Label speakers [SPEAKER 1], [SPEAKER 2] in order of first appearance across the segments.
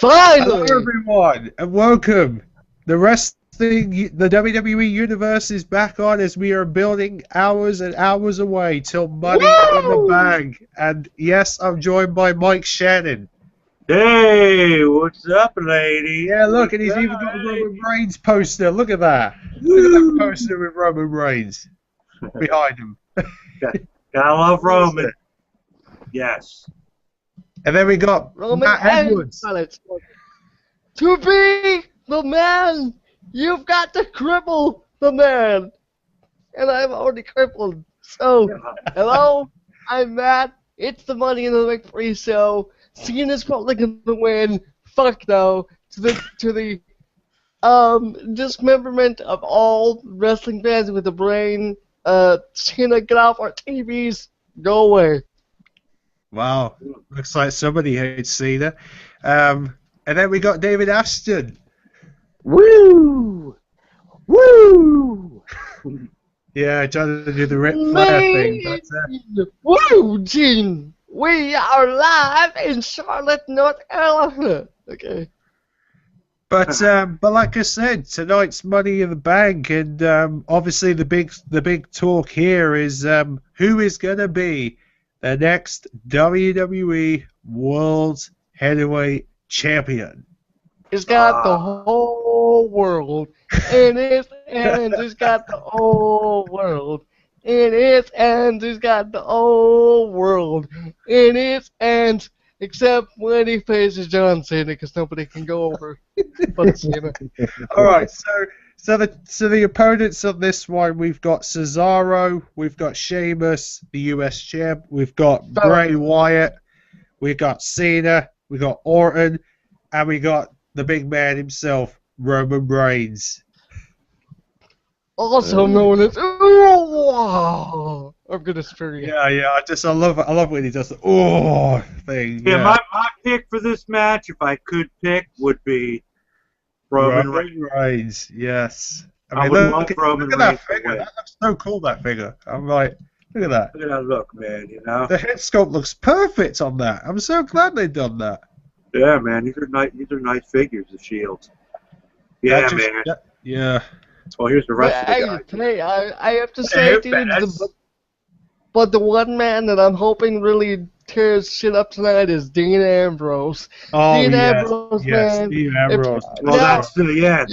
[SPEAKER 1] Hello,
[SPEAKER 2] Finally!
[SPEAKER 1] everyone, and welcome. The WWE Universe is back on as we are building hours and hours away till Money in the
[SPEAKER 2] Woo!
[SPEAKER 1] Bank. And yes, I'm joined by Mike Shannon.
[SPEAKER 3] Hey, what's up, lady?
[SPEAKER 1] Yeah, look, and
[SPEAKER 3] What's
[SPEAKER 1] he's
[SPEAKER 3] up,
[SPEAKER 1] even got a
[SPEAKER 3] lady?
[SPEAKER 1] Roman Reigns poster. Look at that. Look at that poster with Roman Reigns behind him.
[SPEAKER 3] Gotta love Roman. Yes.
[SPEAKER 1] And then we got
[SPEAKER 2] Roman
[SPEAKER 1] Matt
[SPEAKER 2] and
[SPEAKER 1] Edwards.
[SPEAKER 2] Alex. To be the man, you've got to cripple the man. And I'm already crippled. So, hello, I'm Matt. It's the Money in the Bank pre-show. Cena's probably gonna win. Fuck no. To the dismemberment of all wrestling fans with a brain. Cena, get off our TVs. Go away.
[SPEAKER 1] Wow, looks like somebody hates Cena. And then we got David Ashton.
[SPEAKER 2] Woo! Woo!
[SPEAKER 1] Yeah, trying to do the Ric Flair thing. That's it.
[SPEAKER 2] Woo, Gene! We are live in Charlotte, North Carolina. Okay.
[SPEAKER 1] But like I said, tonight's Money in the Bank, and obviously the big talk here is who is gonna be the next WWE World Heavyweight Champion.
[SPEAKER 2] It's got the whole world in its hands. It's got the whole world in its hands. It's got the whole world in its hands. Except when he faces John Cena, because nobody can go over but Cena.
[SPEAKER 1] All right, so the opponents on this one, we've got Cesaro, we've got Sheamus, the US champ, we've got Bray Wyatt, we've got Cena, we've got Orton, and we got the big man himself, Roman Reigns.
[SPEAKER 2] Also known as I'm gonna spare you.
[SPEAKER 1] Yeah, I love when he does the thing.
[SPEAKER 3] Yeah, my pick for this match, if I could pick, would be Roman
[SPEAKER 1] Reigns. Yes.
[SPEAKER 3] I would love Roman
[SPEAKER 1] look at that
[SPEAKER 3] Reigns to
[SPEAKER 1] figure.
[SPEAKER 3] win.
[SPEAKER 1] That looks so cool. That figure. I'm like, look at that.
[SPEAKER 3] Look at that look, man. You know.
[SPEAKER 1] The head sculpt looks perfect on that. I'm so glad they've done that.
[SPEAKER 3] Yeah, man. These are nice figures. The Shields. Yeah, man.
[SPEAKER 1] Yeah.
[SPEAKER 3] Well, here's the rest of the guys.
[SPEAKER 2] Hey, I have to say, dude, but the one man that I'm hoping really tears shit up tonight is Dean Ambrose.
[SPEAKER 1] Oh,
[SPEAKER 2] Dean
[SPEAKER 1] yes,
[SPEAKER 2] Ambrose,
[SPEAKER 1] yes,
[SPEAKER 2] man.
[SPEAKER 1] Dean Ambrose.
[SPEAKER 3] Well, that's the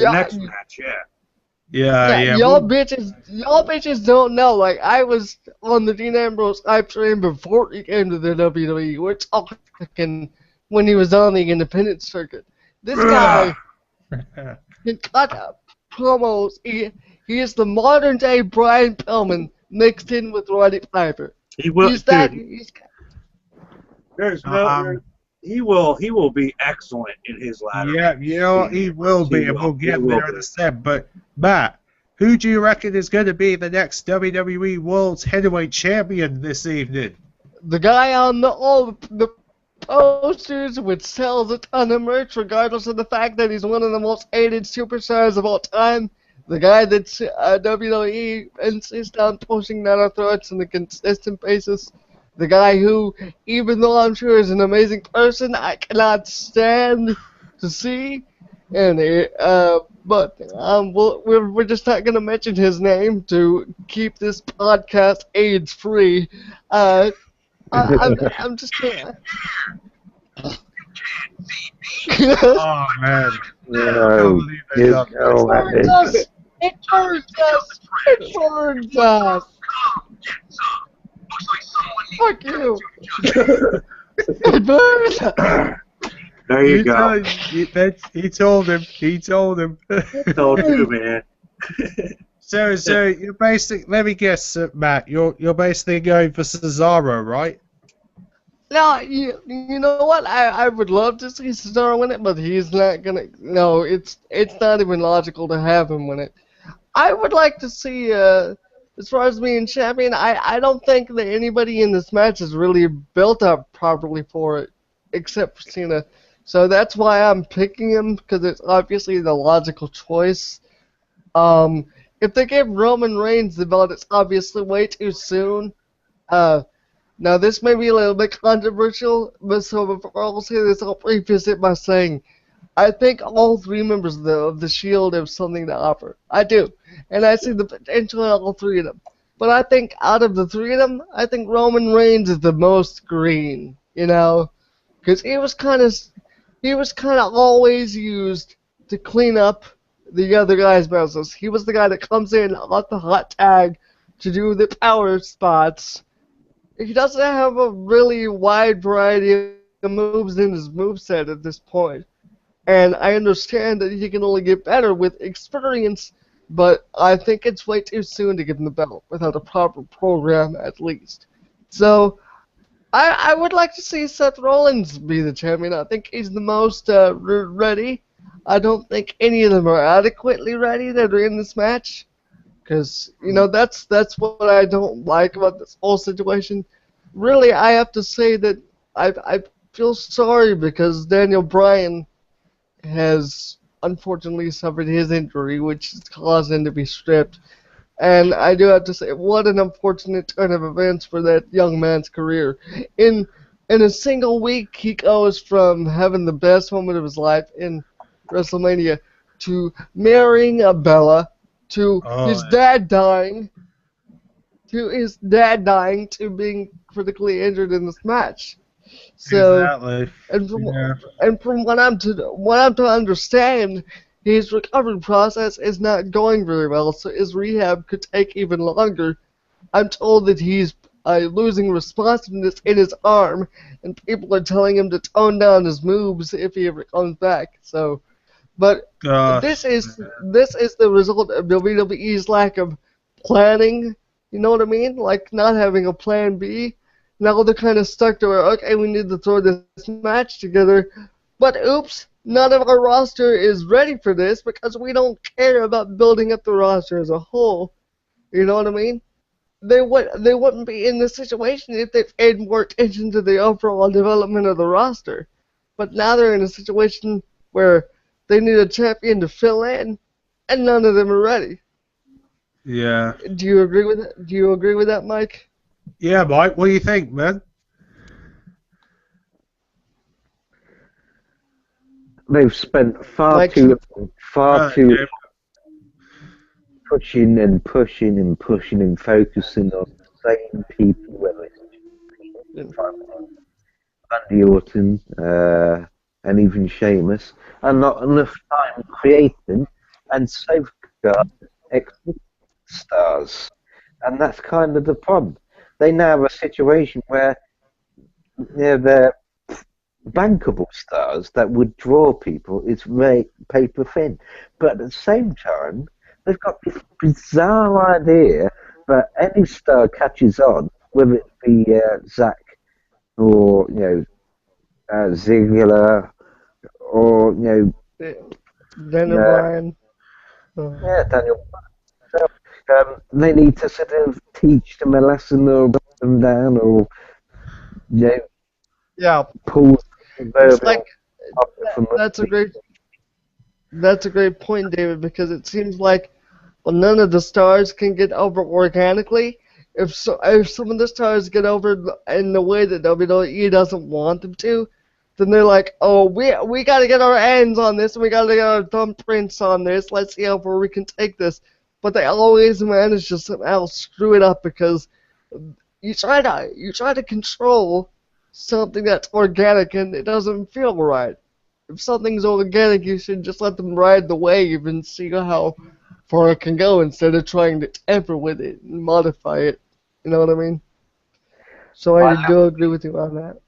[SPEAKER 3] next match, yeah.
[SPEAKER 1] Yeah.
[SPEAKER 2] Y'all bitches don't know. Like, I was on the Dean Ambrose hype train before he came to the WWE. We're talking when he was on the independent circuit. This guy can cut up promos. He is the modern day Brian Pillman mixed in with Roddy Piper.
[SPEAKER 3] He will. He will be excellent in his ladder.
[SPEAKER 1] Yeah, you know he will be, and we'll get there in a sec. But Matt, who do you reckon is going to be the next WWE World Heavyweight Champion this evening?
[SPEAKER 2] The guy on all the posters, which sells a ton of merch, regardless of the fact that he's one of the most hated superstars of all time. The guy that WWE insists on pushing down our throats on a consistent basis. The guy who, even though I'm sure is an amazing person, I cannot stand to see. And but we're just not gonna mention his name to keep this podcast AIDS free. I'm just gonna.
[SPEAKER 1] Oh man!
[SPEAKER 2] It burns us. Fuck you. It burns us.
[SPEAKER 3] There you go.
[SPEAKER 1] He told him.
[SPEAKER 3] Told you, man.
[SPEAKER 1] So you're basically. Let me guess, Matt. You're basically going for Cesaro, right?
[SPEAKER 2] No, you know what? I would love to see Cesaro win it, but he's not gonna. No, it's not even logical to have him win it. I would like to see, as far as being champion, I don't think that anybody in this match is really built up properly for it, except for Cena. So that's why I'm picking him, because it's obviously the logical choice. If they give Roman Reigns the belt, it's obviously way too soon. Now, this may be a little bit controversial, but so before I'll say this, I'll preface it by saying I think all three members of the Shield have something to offer. I do. And I see the potential in all three of them. But I think out of the three of them, I think Roman Reigns is the most green, you know? Because he was kind of always used to clean up the other guy's messes. He was the guy that comes in off the hot tag to do the power spots. He doesn't have a really wide variety of moves in his moveset at this point. And I understand that he can only get better with experience, but I think it's way too soon to give him the belt without a proper program at least. So I would like to see Seth Rollins be the champion. I think he's the most ready. I don't think any of them are adequately ready that are in this match. Because, you know, that's what I don't like about this whole situation. Really, I have to say that I feel sorry because Daniel Bryan has unfortunately suffered his injury, which has caused him to be stripped. And I do have to say, what an unfortunate turn of events for that young man's career. In a single week, he goes from having the best moment of his life in WrestleMania to marrying a Bella, to his dad dying, to being critically injured in this match. So,
[SPEAKER 1] Exactly.
[SPEAKER 2] and from what I'm to understand, his recovery process is not going very well, so his rehab could take even longer. I'm told that he's losing responsiveness in his arm, and people are telling him to tone down his moves if he ever comes back. So, but this is the result of WWE's lack of planning. You know what I mean? Like not having a plan B. Now they're kind of stuck to where, okay, we need to throw this match together, but oops, none of our roster is ready for this because we don't care about building up the roster as a whole. You know what I mean? They wouldn't be in this situation if they paid more attention to the overall development of the roster. But now they're in a situation where they need a champion to fill in, and none of them are ready.
[SPEAKER 1] Yeah.
[SPEAKER 2] Do you agree with that? Do you agree with that, Mike?
[SPEAKER 1] Yeah, Mike, what do you think, man?
[SPEAKER 4] They've spent far
[SPEAKER 2] Mike,
[SPEAKER 4] too
[SPEAKER 1] Yeah.
[SPEAKER 4] pushing and pushing and pushing and focusing on the same people, whether it's Randy Orton and even Sheamus, and not enough time creating and safeguard excellent stars. And that's kind of the problem. They now have a situation where they're bankable stars that would draw people. It's very paper thin. But at the same time, they've got this bizarre idea that any star catches on, whether it be Zack or Ziggler or
[SPEAKER 2] Daniel Bryan.
[SPEAKER 4] Daniel. So, they need to sort of teach them a lesson or put them down or pull.
[SPEAKER 2] It's like that's a great point, David, because it seems like none of the stars can get over organically. If some of the stars get over in the way that WWE doesn't want them to, then they're like, oh, we got to get our hands on this, and we got to get our thumbprints on this. Let's see how far we can take this. But they always manage to somehow screw it up because you try to control something that's organic and it doesn't feel right. If something's organic, you should just let them ride the wave and see how far it can go instead of trying to tamper with it and modify it. You know what I mean? So I do agree with you on that.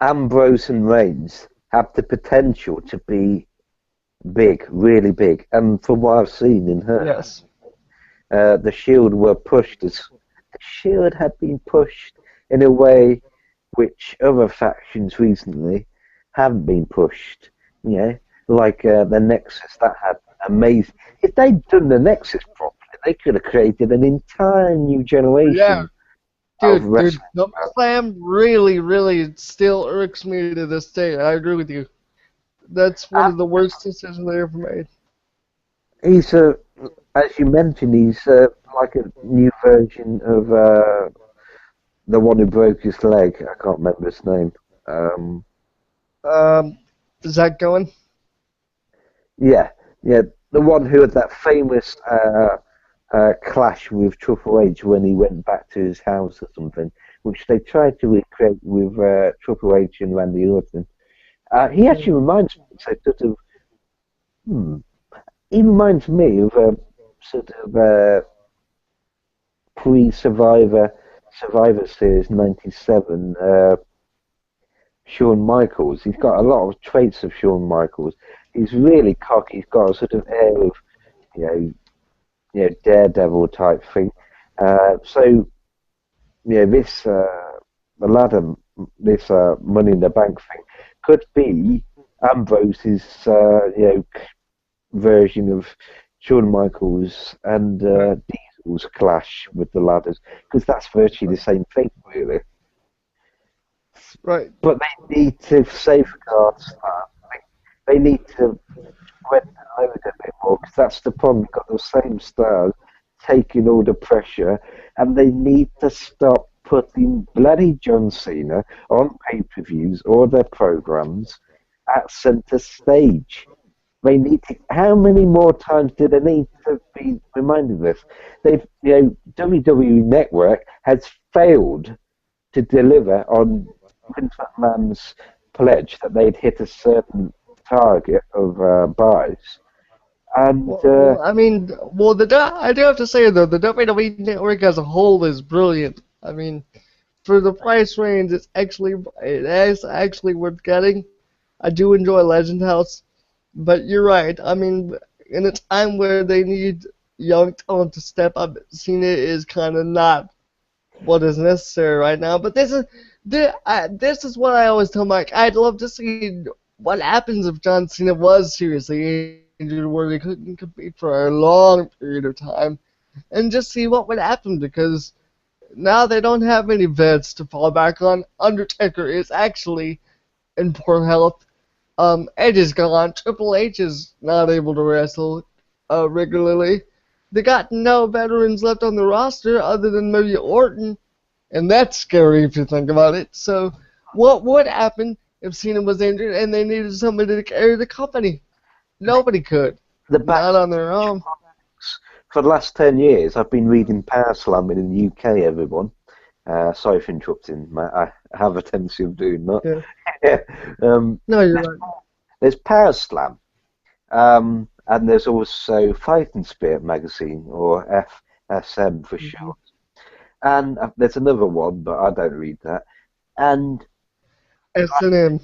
[SPEAKER 4] Ambrose and Reigns have the potential to be big, really big, and from what I've seen in her,
[SPEAKER 2] yes,
[SPEAKER 4] the Shield were pushed the Shield had been pushed in a way which other factions recently haven't been pushed. Like the Nexus that had amazing. If they'd done the Nexus properly, they could have created an entire new generation.
[SPEAKER 2] Yeah. Dude, SummerSlam really, really still irks me to this day. I agree with you. That's one of the worst decisions they ever made.
[SPEAKER 4] He's as you mentioned, he's like a new version of the one who broke his leg. I can't remember his name.
[SPEAKER 2] Is that going?
[SPEAKER 4] Yeah, yeah, the one who had that famous clash with Triple H when he went back to his house or something, which they tried to recreate with Triple H and Randy Orton. He actually reminds me, so sort of, he reminds me of a sort of pre-Survivor Series '97. Shawn Michaels. He's got a lot of traits of Shawn Michaels. He's really cocky. He's got a sort of air of, daredevil type thing. So, this the ladder, this Money in the Bank thing, could be Ambrose's, version of Shawn Michaels and Diesel's clash with the ladders, because that's virtually the same thing, really.
[SPEAKER 2] Right.
[SPEAKER 4] But they need to safeguard that. They need to spread the load a bit more, because that's the problem. You've got the same stars taking all the pressure, and they need to stop putting bloody John Cena on pay-per-views or their programs at centre stage. They need to, how many more times do they need to be reminded of this? They've, WWE Network has failed to deliver on Vince McMahon's pledge that they'd hit a certain target of buys. And
[SPEAKER 2] I mean, I do have to say though, the WWE Network as a whole is brilliant. I mean, for the price range, it is actually worth getting. I do enjoy Legend House, but you're right. I mean, in a time where they need young talent to step up, Cena is kind of not what is necessary right now. But this is what I always tell Mike. I'd love to see what happens if John Cena was seriously injured, where he couldn't compete for a long period of time, and just see what would happen, because now they don't have any vets to fall back on. Undertaker is actually in poor health. Edge is gone. Triple H is not able to wrestle regularly. They got no veterans left on the roster other than maybe Orton, and that's scary if you think about it. So what would happen if Cena was injured and they needed somebody to carry the company? Nobody could. Not on their own.
[SPEAKER 4] For the last 10 years, I've been reading Power Slamming in the UK, everyone. Sorry for interrupting, Matt. I have a tendency of doing that.
[SPEAKER 2] Yeah. No, you're right.
[SPEAKER 4] There's Power Slam, and there's also Fighting Spirit magazine, or FSM for short. And there's another one, but I don't read that. And
[SPEAKER 2] S&M.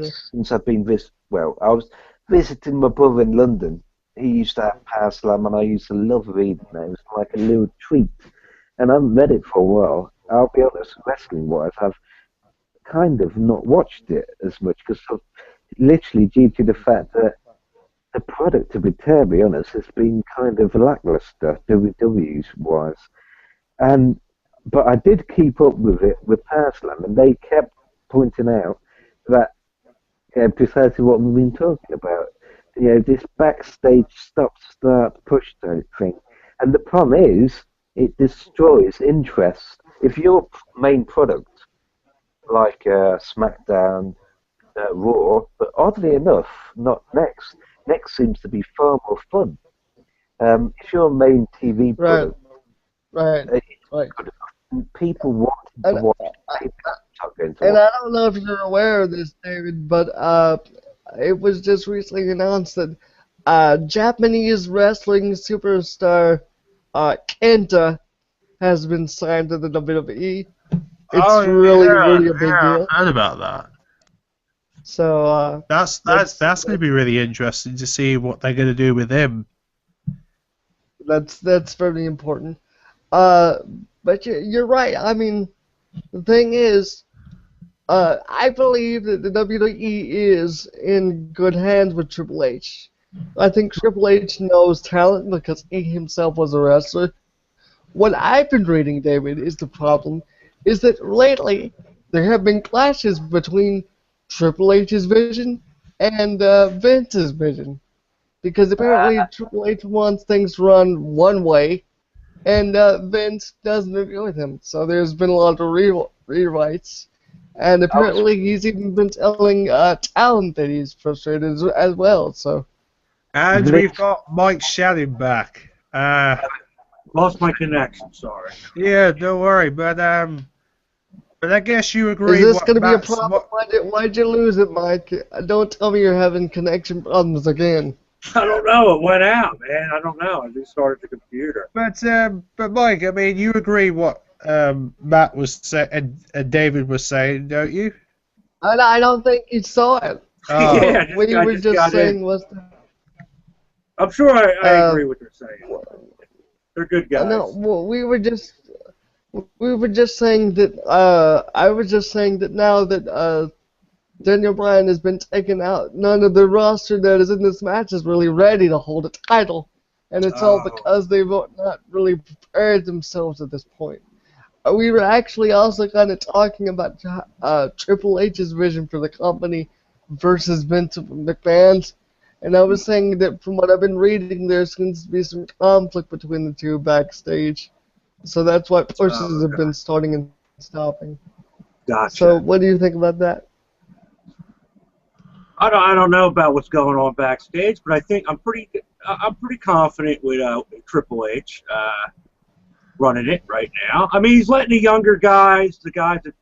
[SPEAKER 4] Since I've been I was visiting my brother in London. He used to have Power Slam, and I used to love reading it. It was like a little treat. And I haven't read it for a while. I'll be honest, wrestling-wise, I've kind of not watched it as much, because literally due to the fact that the product, to be terribly honest, has been kind of lackluster, WWE's-wise. But I did keep up with it with Power Slam, and they kept pointing out that precisely what we've been talking about. This backstage stop-start push thing. And the problem is, it destroys interest. If your main product, like SmackDown, Raw, but oddly enough, not Next. Next seems to be far more fun. If your main TV product,
[SPEAKER 2] right.
[SPEAKER 4] people want to watch.
[SPEAKER 2] And I don't know if you're aware of this, David, but it was just recently announced that Japanese wrestling superstar Kenta has been signed to the WWE. It's really a big deal.
[SPEAKER 1] I heard about that.
[SPEAKER 2] So
[SPEAKER 1] that's going to be really interesting to see what they're going to do with him.
[SPEAKER 2] That's very important. But you're right. I mean, the thing is, I believe that the WWE is in good hands with Triple H. I think Triple H knows talent because he himself was a wrestler. What I've been reading, David, is the problem is that lately there have been clashes between Triple H's vision and Vince's vision. Because apparently Triple H wants things run one way, and Vince doesn't agree with him. So there's been a lot of rewrites, and apparently he's even been telling Talon that he's frustrated as well. So.
[SPEAKER 1] And we've got Mike Shannon back.
[SPEAKER 3] Lost my connection. Sorry.
[SPEAKER 1] Yeah, don't worry, but I guess you agree.
[SPEAKER 2] Is this
[SPEAKER 1] going
[SPEAKER 2] to be a problem? Why'd you lose it, Mike? Don't tell me you're having connection problems again.
[SPEAKER 3] I don't know. It went out, man. I don't know. I restarted the computer.
[SPEAKER 1] But Mike, I mean, you agree what Matt was saying and David was saying, don't you?
[SPEAKER 2] I don't think you saw it.
[SPEAKER 1] Oh.
[SPEAKER 3] Yeah,
[SPEAKER 2] What you were just saying was.
[SPEAKER 3] I'm sure I agree with what they're saying. They're good guys.
[SPEAKER 2] No, well, we were just saying that. I was just saying that now that Daniel Bryan has been taken out, none of the roster that is in this match is really ready to hold a title, and it's all because they've not really prepared themselves at this point. We were actually also kind of talking about Triple H's vision for the company versus Vince McMahon's. And I was saying that from what I've been reading, there seems to be some conflict between the two backstage. So that's why pushes have been starting and stopping.
[SPEAKER 3] Gotcha.
[SPEAKER 2] So what do you think about that?
[SPEAKER 3] I don't know about what's going on backstage, but I think I'm pretty confident with Triple H running it right now. I mean, he's letting the younger guys, the guys that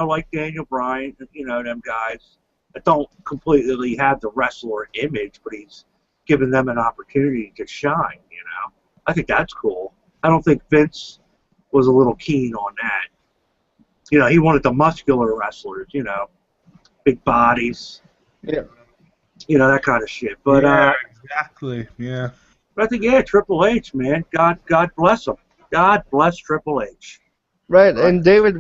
[SPEAKER 3] like Daniel Bryan, them guys that don't completely have the wrestler image, but he's giving them an opportunity to shine, I think that's cool. I don't think Vince was a little keen on that. He wanted the muscular wrestlers, big bodies.
[SPEAKER 2] Yeah.
[SPEAKER 3] That kind of shit. But
[SPEAKER 1] yeah, exactly. Yeah.
[SPEAKER 3] But I think Triple H, man. God bless him. God bless Triple H.
[SPEAKER 2] Right, and David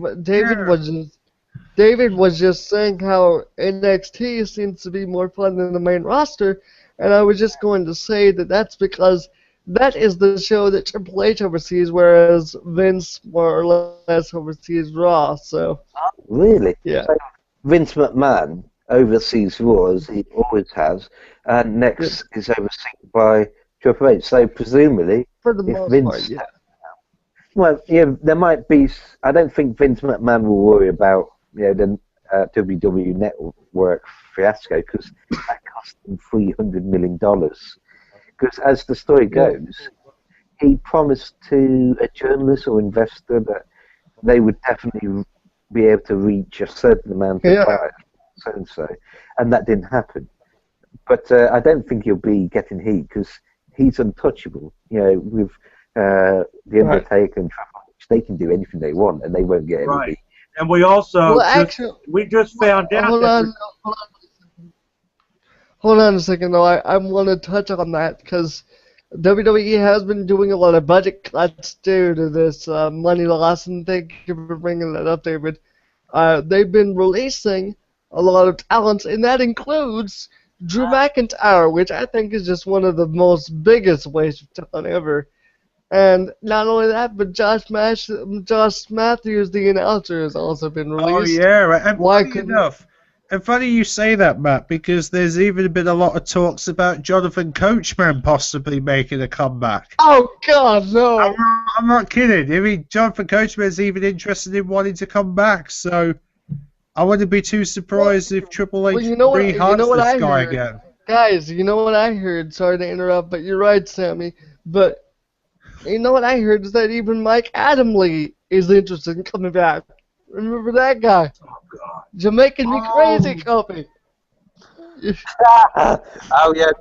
[SPEAKER 2] was just saying how NXT seems to be more fun than the main roster, and I was just going to say that that's because that is the show that Triple H oversees, whereas Vince more or less oversees Raw. So.
[SPEAKER 4] Really?
[SPEAKER 2] Yeah.
[SPEAKER 4] So Vince McMahon oversees Raw, as he always has, and next is overseen by Triple H. So presumably,
[SPEAKER 2] for the most part, yeah.
[SPEAKER 4] Well, yeah, there might be. I don't think Vince McMahon will worry about the WWE Network fiasco, because that cost him $300 million. Because as the story goes, he promised to a journalist or investor that they would definitely be able to reach a certain amount of buyers, so, and that didn't happen. But I don't think he'll be getting heat, because he's untouchable. With the Undertaker and Triple H, they can do anything they want, and they won't get any heat.
[SPEAKER 3] And we also
[SPEAKER 2] we
[SPEAKER 3] just found out.
[SPEAKER 2] Hold on a second, though. I want to touch on that because WWE has been doing a lot of budget cuts due to this money loss, and thank you for bringing that up, David. They've been releasing a lot of talents, and that includes Drew McIntyre, which I think is just one of the most biggest wastes of talent ever. And not only that, but Josh Matthews, the announcer, has also been released.
[SPEAKER 1] Oh, yeah, right. And funny you say that, Matt, because there's even been a lot of talks about Jonathan Coachman possibly making a comeback.
[SPEAKER 2] Oh, God, no.
[SPEAKER 1] I'm not kidding. I mean, Jonathan Coachman's even interested in wanting to come back, so I wouldn't be too surprised if Triple H rehunts this guy again.
[SPEAKER 2] Guys, you know what I heard? Sorry to interrupt, but you're right, Sammy. But you know what I heard is that even Mike Adamle is interested in coming back. Remember that guy?
[SPEAKER 3] Oh, God.
[SPEAKER 2] You're making me crazy, Kofi.
[SPEAKER 4] Oh, yeah.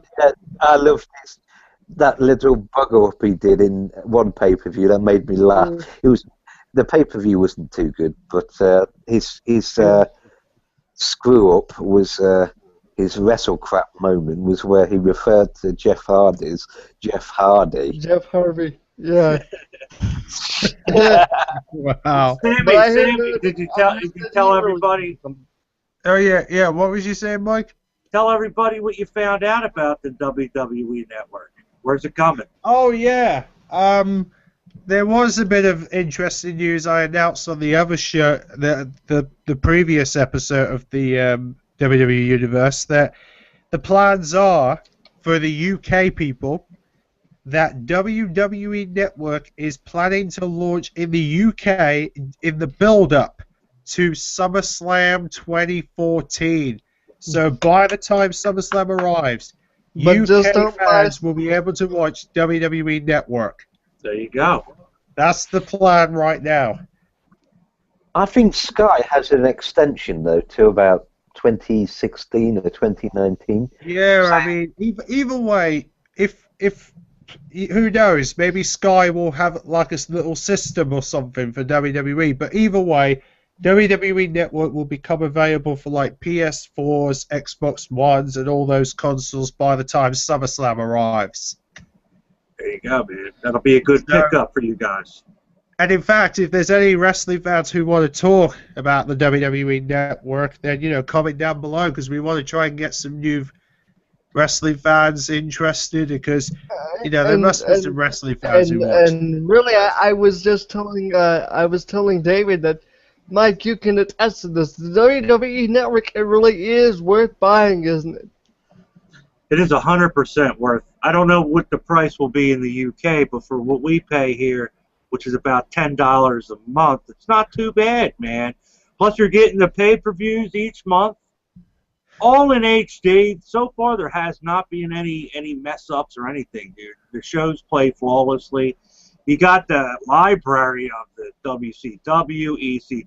[SPEAKER 4] I love this. That little bugger up he did in one pay-per-view that made me laugh. The pay-per-view wasn't too good, but his screw-up was... his wrestle crap moment was where he referred to Jeff Hardy as Jeff Hardy.
[SPEAKER 2] Jeff Harvey, yeah.
[SPEAKER 1] Wow.
[SPEAKER 3] Sammy, did you tell everybody?
[SPEAKER 1] Oh yeah. What was you saying, Mike?
[SPEAKER 3] Tell everybody what you found out about the WWE Network. Where's it coming?
[SPEAKER 1] Oh yeah. There was a bit of interesting news I announced on the other show, the previous episode of the WWE Universe, that the plans are for the UK people that WWE Network is planning to launch in the UK in the build-up to SummerSlam 2014. So by the time SummerSlam arrives,
[SPEAKER 2] But just
[SPEAKER 1] UK
[SPEAKER 2] don't buy.
[SPEAKER 1] fans will be able to watch WWE Network.
[SPEAKER 3] There you go.
[SPEAKER 1] That's the plan right now.
[SPEAKER 4] I think Sky has an extension though to about 2016 or 2019.
[SPEAKER 1] Yeah, I mean, either way, if who knows, maybe Sky will have like a little system or something for WWE. But either way, WWE Network will become available for like PS4s, Xbox Ones, and all those consoles by the time SummerSlam arrives.
[SPEAKER 3] There you go, man. That'll be a good pickup for you guys.
[SPEAKER 1] And in fact, if there's any wrestling fans who want to talk about the WWE Network, then, comment down below, because we want to try and get some new wrestling fans interested, because, there must be some wrestling fans who watch.
[SPEAKER 2] And really, I was just telling David that, Mike, you can attest to this. The WWE Network, it really is worth buying, isn't it?
[SPEAKER 3] It is 100% worth. I don't know what the price will be in the UK, but for what we pay here, which is about $10 a month, it's not too bad, man. Plus, you're getting the pay-per-views each month, all in HD. So far, there has not been any mess-ups or anything, dude. The shows play flawlessly. You got the library of the WCW,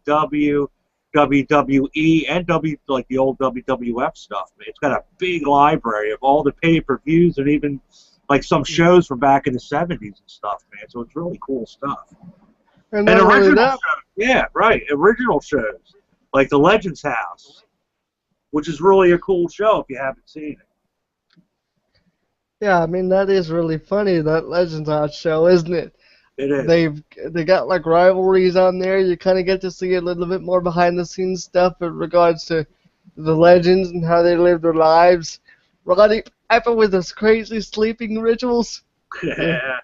[SPEAKER 3] ECW, WWE, and like the old WWF stuff, man. It's got a big library of all the pay-per-views and even like some shows from back in the 70s and stuff, man. So it's really cool stuff.
[SPEAKER 2] And
[SPEAKER 3] original shows, yeah, right. Original shows like the Legends House, which is really a cool show if you haven't seen it.
[SPEAKER 2] Yeah, I mean that is really funny, that Legends House show, isn't it?
[SPEAKER 3] It is.
[SPEAKER 2] They got like rivalries on there. You kind of get to see a little bit more behind the scenes stuff in regards to the legends and how they live their lives. Roddy Piper with his crazy sleeping rituals.
[SPEAKER 3] Yeah,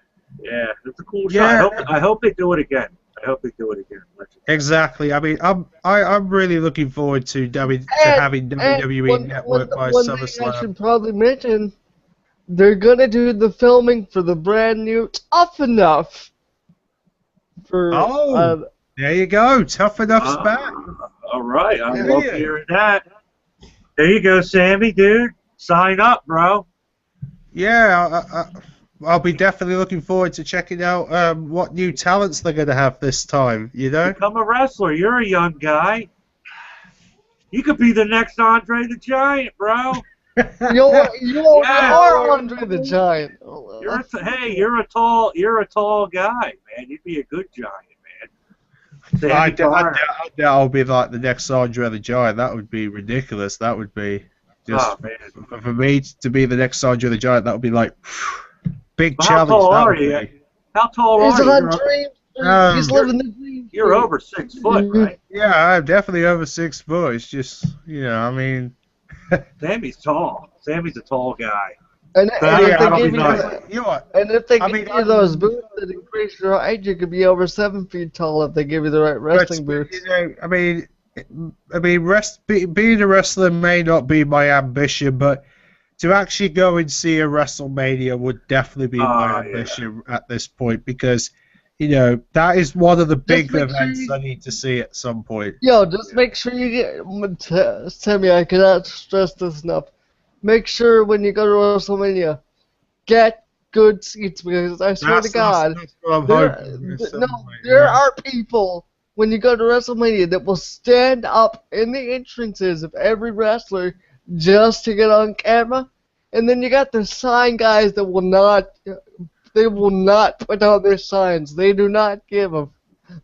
[SPEAKER 3] it's a cool show. I hope they do it again.
[SPEAKER 1] Exactly. I mean, I'm really looking forward to having WWE Network by SummerSlam.
[SPEAKER 2] I should probably mention, they're gonna do the filming for the brand new Tough Enough.
[SPEAKER 1] There you go. Tough Enough's back.
[SPEAKER 3] All right, I love hearing that. There you go, Sammy, dude. Sign up, bro.
[SPEAKER 1] Yeah, I'll be definitely looking forward to checking out what new talents they're going to have this time,
[SPEAKER 3] Become a wrestler. You're a young guy. You could be the next Andre the Giant, bro.
[SPEAKER 2] You are Andre the Giant.
[SPEAKER 3] You're a tall guy, man. You'd be a good giant, man.
[SPEAKER 1] I doubt I'll be like the next Andre the Giant. That would be ridiculous. That would be just for me to be the next Andre the Giant. That would be like big challenge.
[SPEAKER 3] How tall are you?
[SPEAKER 2] He's living the dream.
[SPEAKER 3] You're over 6 foot, right?
[SPEAKER 1] Yeah, I'm definitely over 6 foot. It's just, I mean.
[SPEAKER 3] Sammy's tall. Sammy's a tall guy.
[SPEAKER 2] And if they give you those boots that increase your height, you could be over 7 feet tall if they give you the right wrestling boots.
[SPEAKER 1] I mean, being a wrestler may not be my ambition, but to actually go and see a WrestleMania would definitely be my ambition at this point, because that is one of the big events I need to see at some point.
[SPEAKER 2] Yo, just make sure you get... Sammy, I cannot stress this enough. Make sure when you go to WrestleMania, get good seats, because I swear to God, there are people, when you go to WrestleMania, that will stand up in the entrances of every wrestler just to get on camera. And then you got the sign guys that will not... They will not put on their signs. They do not give them.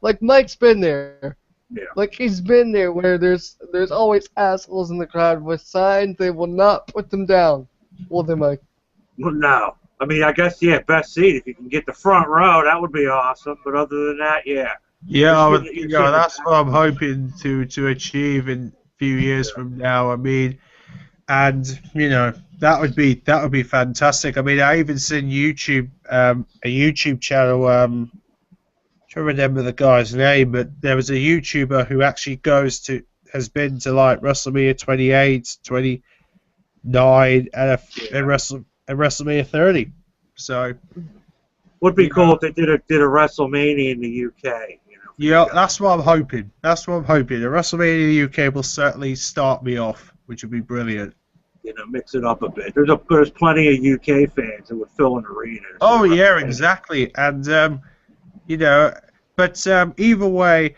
[SPEAKER 2] Like Mike's been there.
[SPEAKER 3] Yeah.
[SPEAKER 2] Like he's been there where there's always assholes in the crowd with signs. They will not put them down. Will they, Mike?
[SPEAKER 3] Well, no. I mean, I guess, best seat. If you can get the front row, that would be awesome. But other than that, yeah.
[SPEAKER 1] Yeah, that's what I'm hoping to achieve in a few years from now. I mean, and, that would be fantastic. I mean, I even seen a YouTube channel. I'm trying to remember the guy's name, but there was a YouTuber who actually has been to like WrestleMania 28, 29, and WrestleMania 30. So
[SPEAKER 3] Would be
[SPEAKER 1] You
[SPEAKER 3] cool
[SPEAKER 1] know?
[SPEAKER 3] if they did a WrestleMania in the UK.
[SPEAKER 1] Yeah, that's what I'm hoping. That's what I'm hoping. The WrestleMania in the UK will certainly start me off, which would be brilliant.
[SPEAKER 3] Mix it up a bit. There's plenty of UK fans that would fill an arena.
[SPEAKER 1] Oh yeah, exactly. And you know, but either way,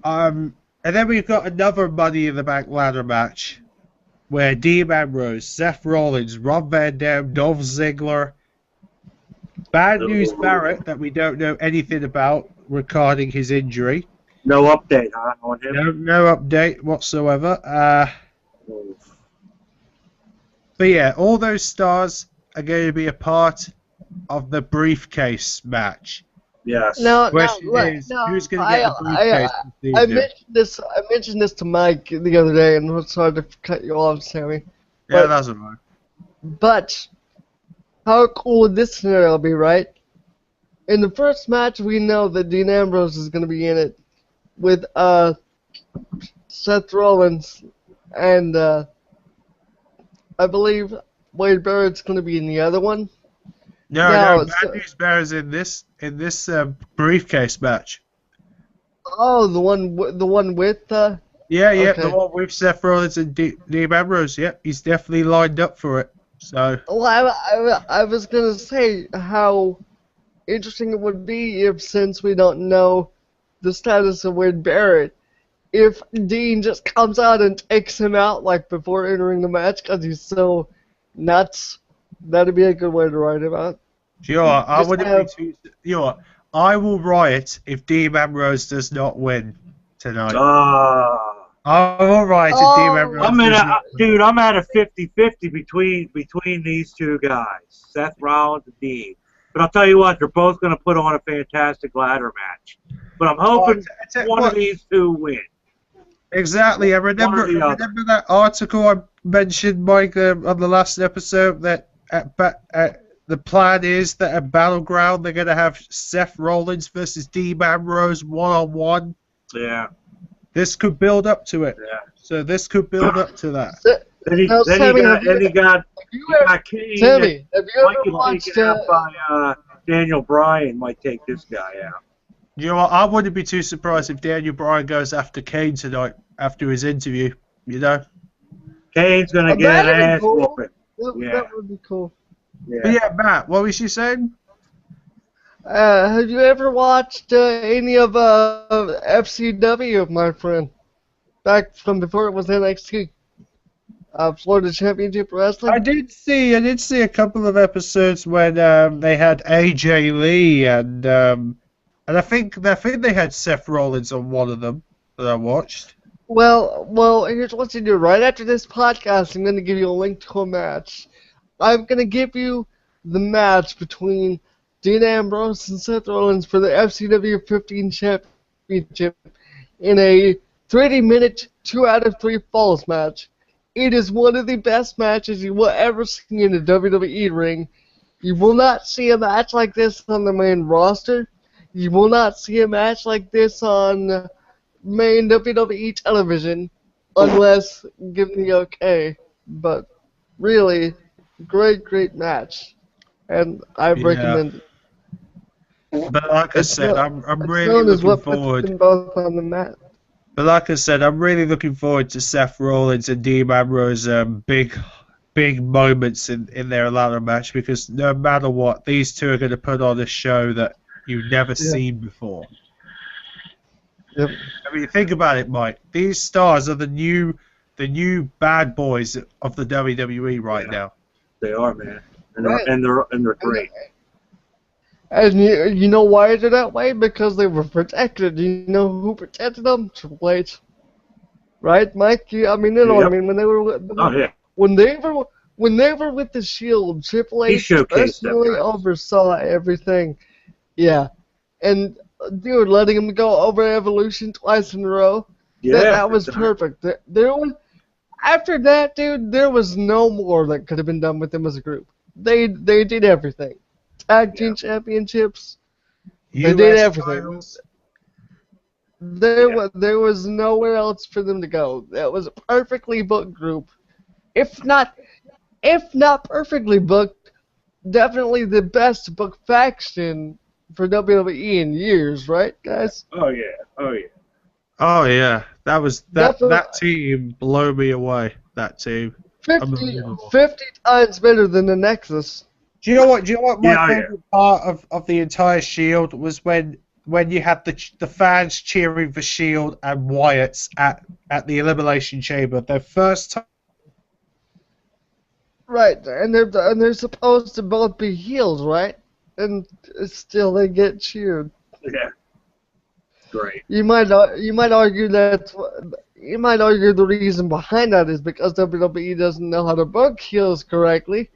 [SPEAKER 1] and then we've got another Money in the Bank ladder match where Dean Ambrose, Seth Rollins, Rob Van Dam, Dolph Ziggler, Bad News Barrett that we don't know anything about regarding his injury.
[SPEAKER 3] No update, huh, on him?
[SPEAKER 1] No update whatsoever. But yeah, all those stars are going to be a part of the briefcase match.
[SPEAKER 3] Yes.
[SPEAKER 1] Question is, who's going to get the briefcase this season?
[SPEAKER 2] I mentioned this to Mike the other day, and I'm sorry to cut you off, Sammy.
[SPEAKER 1] Yeah, that's alright.
[SPEAKER 2] But how cool would this scenario be, right? In the first match, we know that Dean Ambrose is going to be in it with Seth Rollins, and I believe Wade Barrett's going to be in the other one.
[SPEAKER 1] No, Bad News Barrett's in this briefcase match.
[SPEAKER 2] Oh, the one with
[SPEAKER 1] Yeah,
[SPEAKER 2] okay.
[SPEAKER 1] the one with Seth Rollins and Dean Ambrose. Yep, he's definitely lined up for it. So.
[SPEAKER 2] Well, I was gonna say how interesting it would be if, since we don't know the status of Wade Barrett, if Dean just comes out and takes him out like before entering the match because he's so nuts. That'd be a good way to write about.
[SPEAKER 1] Sure, I wouldn't be too. I will riot if Dean Ambrose does not win tonight. I will riot if Dean Ambrose
[SPEAKER 3] I'm at a 50-50 between these two guys, Seth Rollins and Dean. But I'll tell you what, they're both going to put on a fantastic ladder match. But I'm hoping one of these two win.
[SPEAKER 1] Exactly. I remember that article I mentioned, Mike, on the last episode, that the plan is that at Battleground they're going to have Seth Rollins versus Dean Ambrose one-on-one.
[SPEAKER 3] Yeah.
[SPEAKER 1] This could build up to it.
[SPEAKER 3] Yeah.
[SPEAKER 1] So this could build up to that.
[SPEAKER 3] Then he got Kane.
[SPEAKER 2] Sammy, have you ever watched
[SPEAKER 3] out by Daniel Bryan might take this guy out.
[SPEAKER 1] You know what? I wouldn't be too surprised if Daniel Bryan goes after Kane tonight after his interview. You know,
[SPEAKER 3] Kane's gonna get an ass whooping.
[SPEAKER 2] That would be cool.
[SPEAKER 3] Yeah.
[SPEAKER 1] But yeah, Matt, what was you saying?
[SPEAKER 2] Have you ever watched any of FCW, my friend? Back from before it was NXT. Florida Championship Wrestling.
[SPEAKER 1] I did see a couple of episodes when they had AJ Lee and I think they had Seth Rollins on one of them that I watched.
[SPEAKER 2] Well, here's what you do. Right after this podcast, I'm going to give you a link to a match. I'm going to give you the match between Dean Ambrose and Seth Rollins for the FCW 15 Championship in a 30-minute 2 out of 3 falls match. It is one of the best matches you will ever see in a WWE ring. You will not see a match like this on the main roster. You will not see a match like this on main WWE television unless given the okay. But really, great match. And I recommend it.
[SPEAKER 1] But like I said, I'm really looking forward.
[SPEAKER 2] Both on the mat.
[SPEAKER 1] But like I said, I'm really looking forward to Seth Rollins and Dean Ambrose big moments in their ladder match, because no matter what, these two are going to put on a show that you've never seen before.
[SPEAKER 2] Yep.
[SPEAKER 1] I mean, think about it, Mike. These stars are the new bad boys of the WWE right now.
[SPEAKER 3] They are, man, and they're great.
[SPEAKER 2] And you know why they're that way? Because they were protected. You know who protected them? Triple H. Right, Mike? I mean, you know what I mean? When they were when they were with the Shield, Triple H personally oversaw everything. Yeah. And dude, letting him go over Evolution twice in a row.
[SPEAKER 3] Yeah.
[SPEAKER 2] That was perfect. After that, dude, there was no more that could have been done with them as a group. They did everything. Tag team championships. They did everything. There was nowhere else for them to go. That was a perfectly booked group. If not perfectly booked, definitely the best book faction for WWE in years, right, guys?
[SPEAKER 3] Oh yeah, oh yeah.
[SPEAKER 1] Oh yeah, that
[SPEAKER 2] Definitely
[SPEAKER 1] team blew me away. That team,
[SPEAKER 2] 50,
[SPEAKER 1] unbelievable.
[SPEAKER 2] 50 times better than the Nexus.
[SPEAKER 1] Do you know what? Do you know what my
[SPEAKER 3] Yeah, oh, yeah.
[SPEAKER 1] favorite part of the entire Shield was when you had the fans cheering for Shield and Wyatt's at the Elimination Chamber. Their first time.
[SPEAKER 2] Right, and they're supposed to both be healed, right? And still they get cheered.
[SPEAKER 3] Yeah. Great.
[SPEAKER 2] You might argue the reason behind that is because WWE doesn't know how to book heels correctly.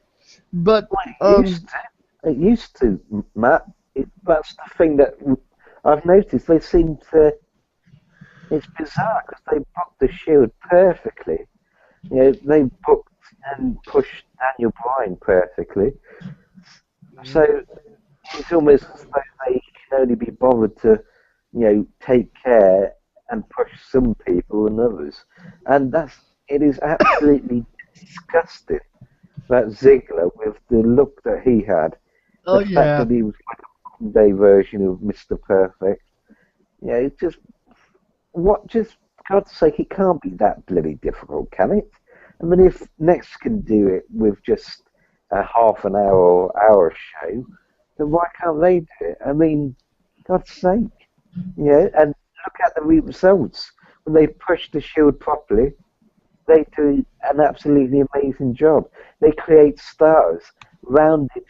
[SPEAKER 2] But
[SPEAKER 4] It used to, Matt. That's the thing that I've noticed. They seem to. It's bizarre because they booked the Shield perfectly. You know, they booked and pushed Daniel Bryan perfectly. So it's almost as though they can only be bothered to, take care and push some people and others. And it is absolutely disgusting. That Ziggler with the look that he had.
[SPEAKER 2] oh
[SPEAKER 4] The fact
[SPEAKER 2] yeah,
[SPEAKER 4] that he was like a modern day version of Mr. Perfect. Yeah, it's just God's sake, it can't be that bloody difficult, can it? I mean, if Next can do it with just a half an hour or hour show, then why can't they do it? I mean, God's sake. Yeah, and look at the results. When they push the Shield properly, they do an absolutely amazing job. They create stars, rounded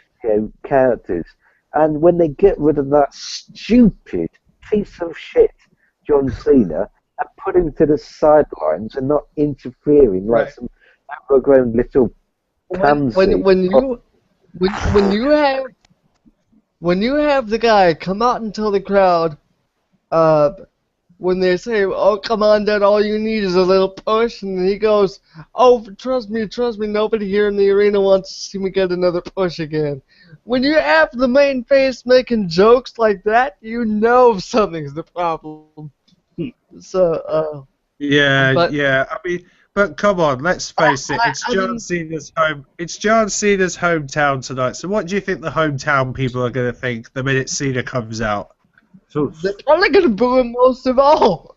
[SPEAKER 4] characters. And when they get rid of that stupid piece of shit, John Cena, and put him to the sidelines and not interfering like some overgrown little pansy.
[SPEAKER 2] when you have the guy come out and tell the crowd, when they say, "Oh, come on, Dad, all you need is a little push," and then he goes, "Oh, trust me, nobody here in the arena wants to see me get another push again." When you have the main face making jokes like that, you know something's the problem. So,
[SPEAKER 1] Yeah,
[SPEAKER 2] but
[SPEAKER 1] yeah. I mean, but come on, let's face it. It's
[SPEAKER 2] I
[SPEAKER 1] John
[SPEAKER 2] mean,
[SPEAKER 1] Cena's home. It's John Cena's hometown tonight. So, what do you think the hometown people are going to think the minute Cena comes out?
[SPEAKER 3] So,
[SPEAKER 2] they're probably gonna boo him most of all.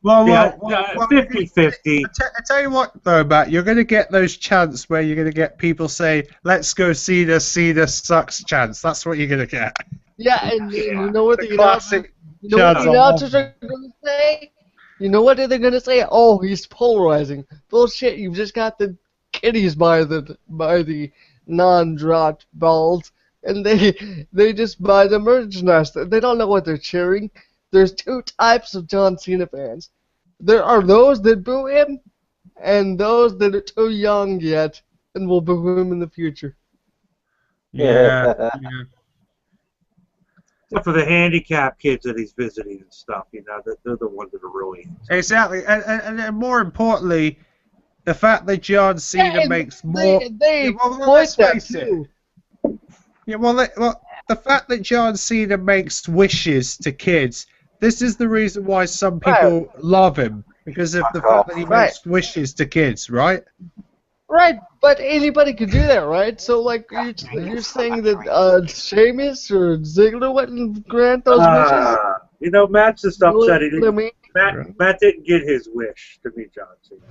[SPEAKER 1] Well,
[SPEAKER 3] yeah,
[SPEAKER 1] well,
[SPEAKER 3] 50-50.
[SPEAKER 1] I tell you what, though, Matt, you're going to get those chants where you're going to get people say, "Let's go, Cena. Cena sucks." Chants. That's what you're going to get.
[SPEAKER 2] Yeah, and you know what
[SPEAKER 1] The
[SPEAKER 2] the announcers,
[SPEAKER 1] classic
[SPEAKER 2] you know what
[SPEAKER 1] chants.
[SPEAKER 2] the announcers are gonna say? You know what they're gonna say? Oh, he's polarizing. Bullshit! You've just got the kiddies by the non-dropped balls, and they just buy the merchandise. They don't know what they're cheering. There's two types of John Cena fans. There are those that boo him, and those that are too young yet and will boo him in the future.
[SPEAKER 1] Yeah, yeah.
[SPEAKER 3] Except for the handicap kids that he's visiting and stuff, they're the ones that are really.
[SPEAKER 1] Exactly, and more importantly, the fact that John Cena
[SPEAKER 2] and
[SPEAKER 1] makes more.
[SPEAKER 2] They
[SPEAKER 1] Yeah, well,
[SPEAKER 2] point
[SPEAKER 1] let's
[SPEAKER 2] that
[SPEAKER 1] face it.
[SPEAKER 2] too.
[SPEAKER 1] Yeah, well, the fact that John Cena makes wishes to kids, this is the reason why some people love him, because of the fact that he makes wishes to kids, right?
[SPEAKER 2] Right, but anybody could do that, right? So, like, you're saying that Sheamus or Ziggler wouldn't grant those wishes?
[SPEAKER 3] Matt's just upset.
[SPEAKER 2] You know what I mean?
[SPEAKER 3] Matt didn't get his wish to meet John Cena.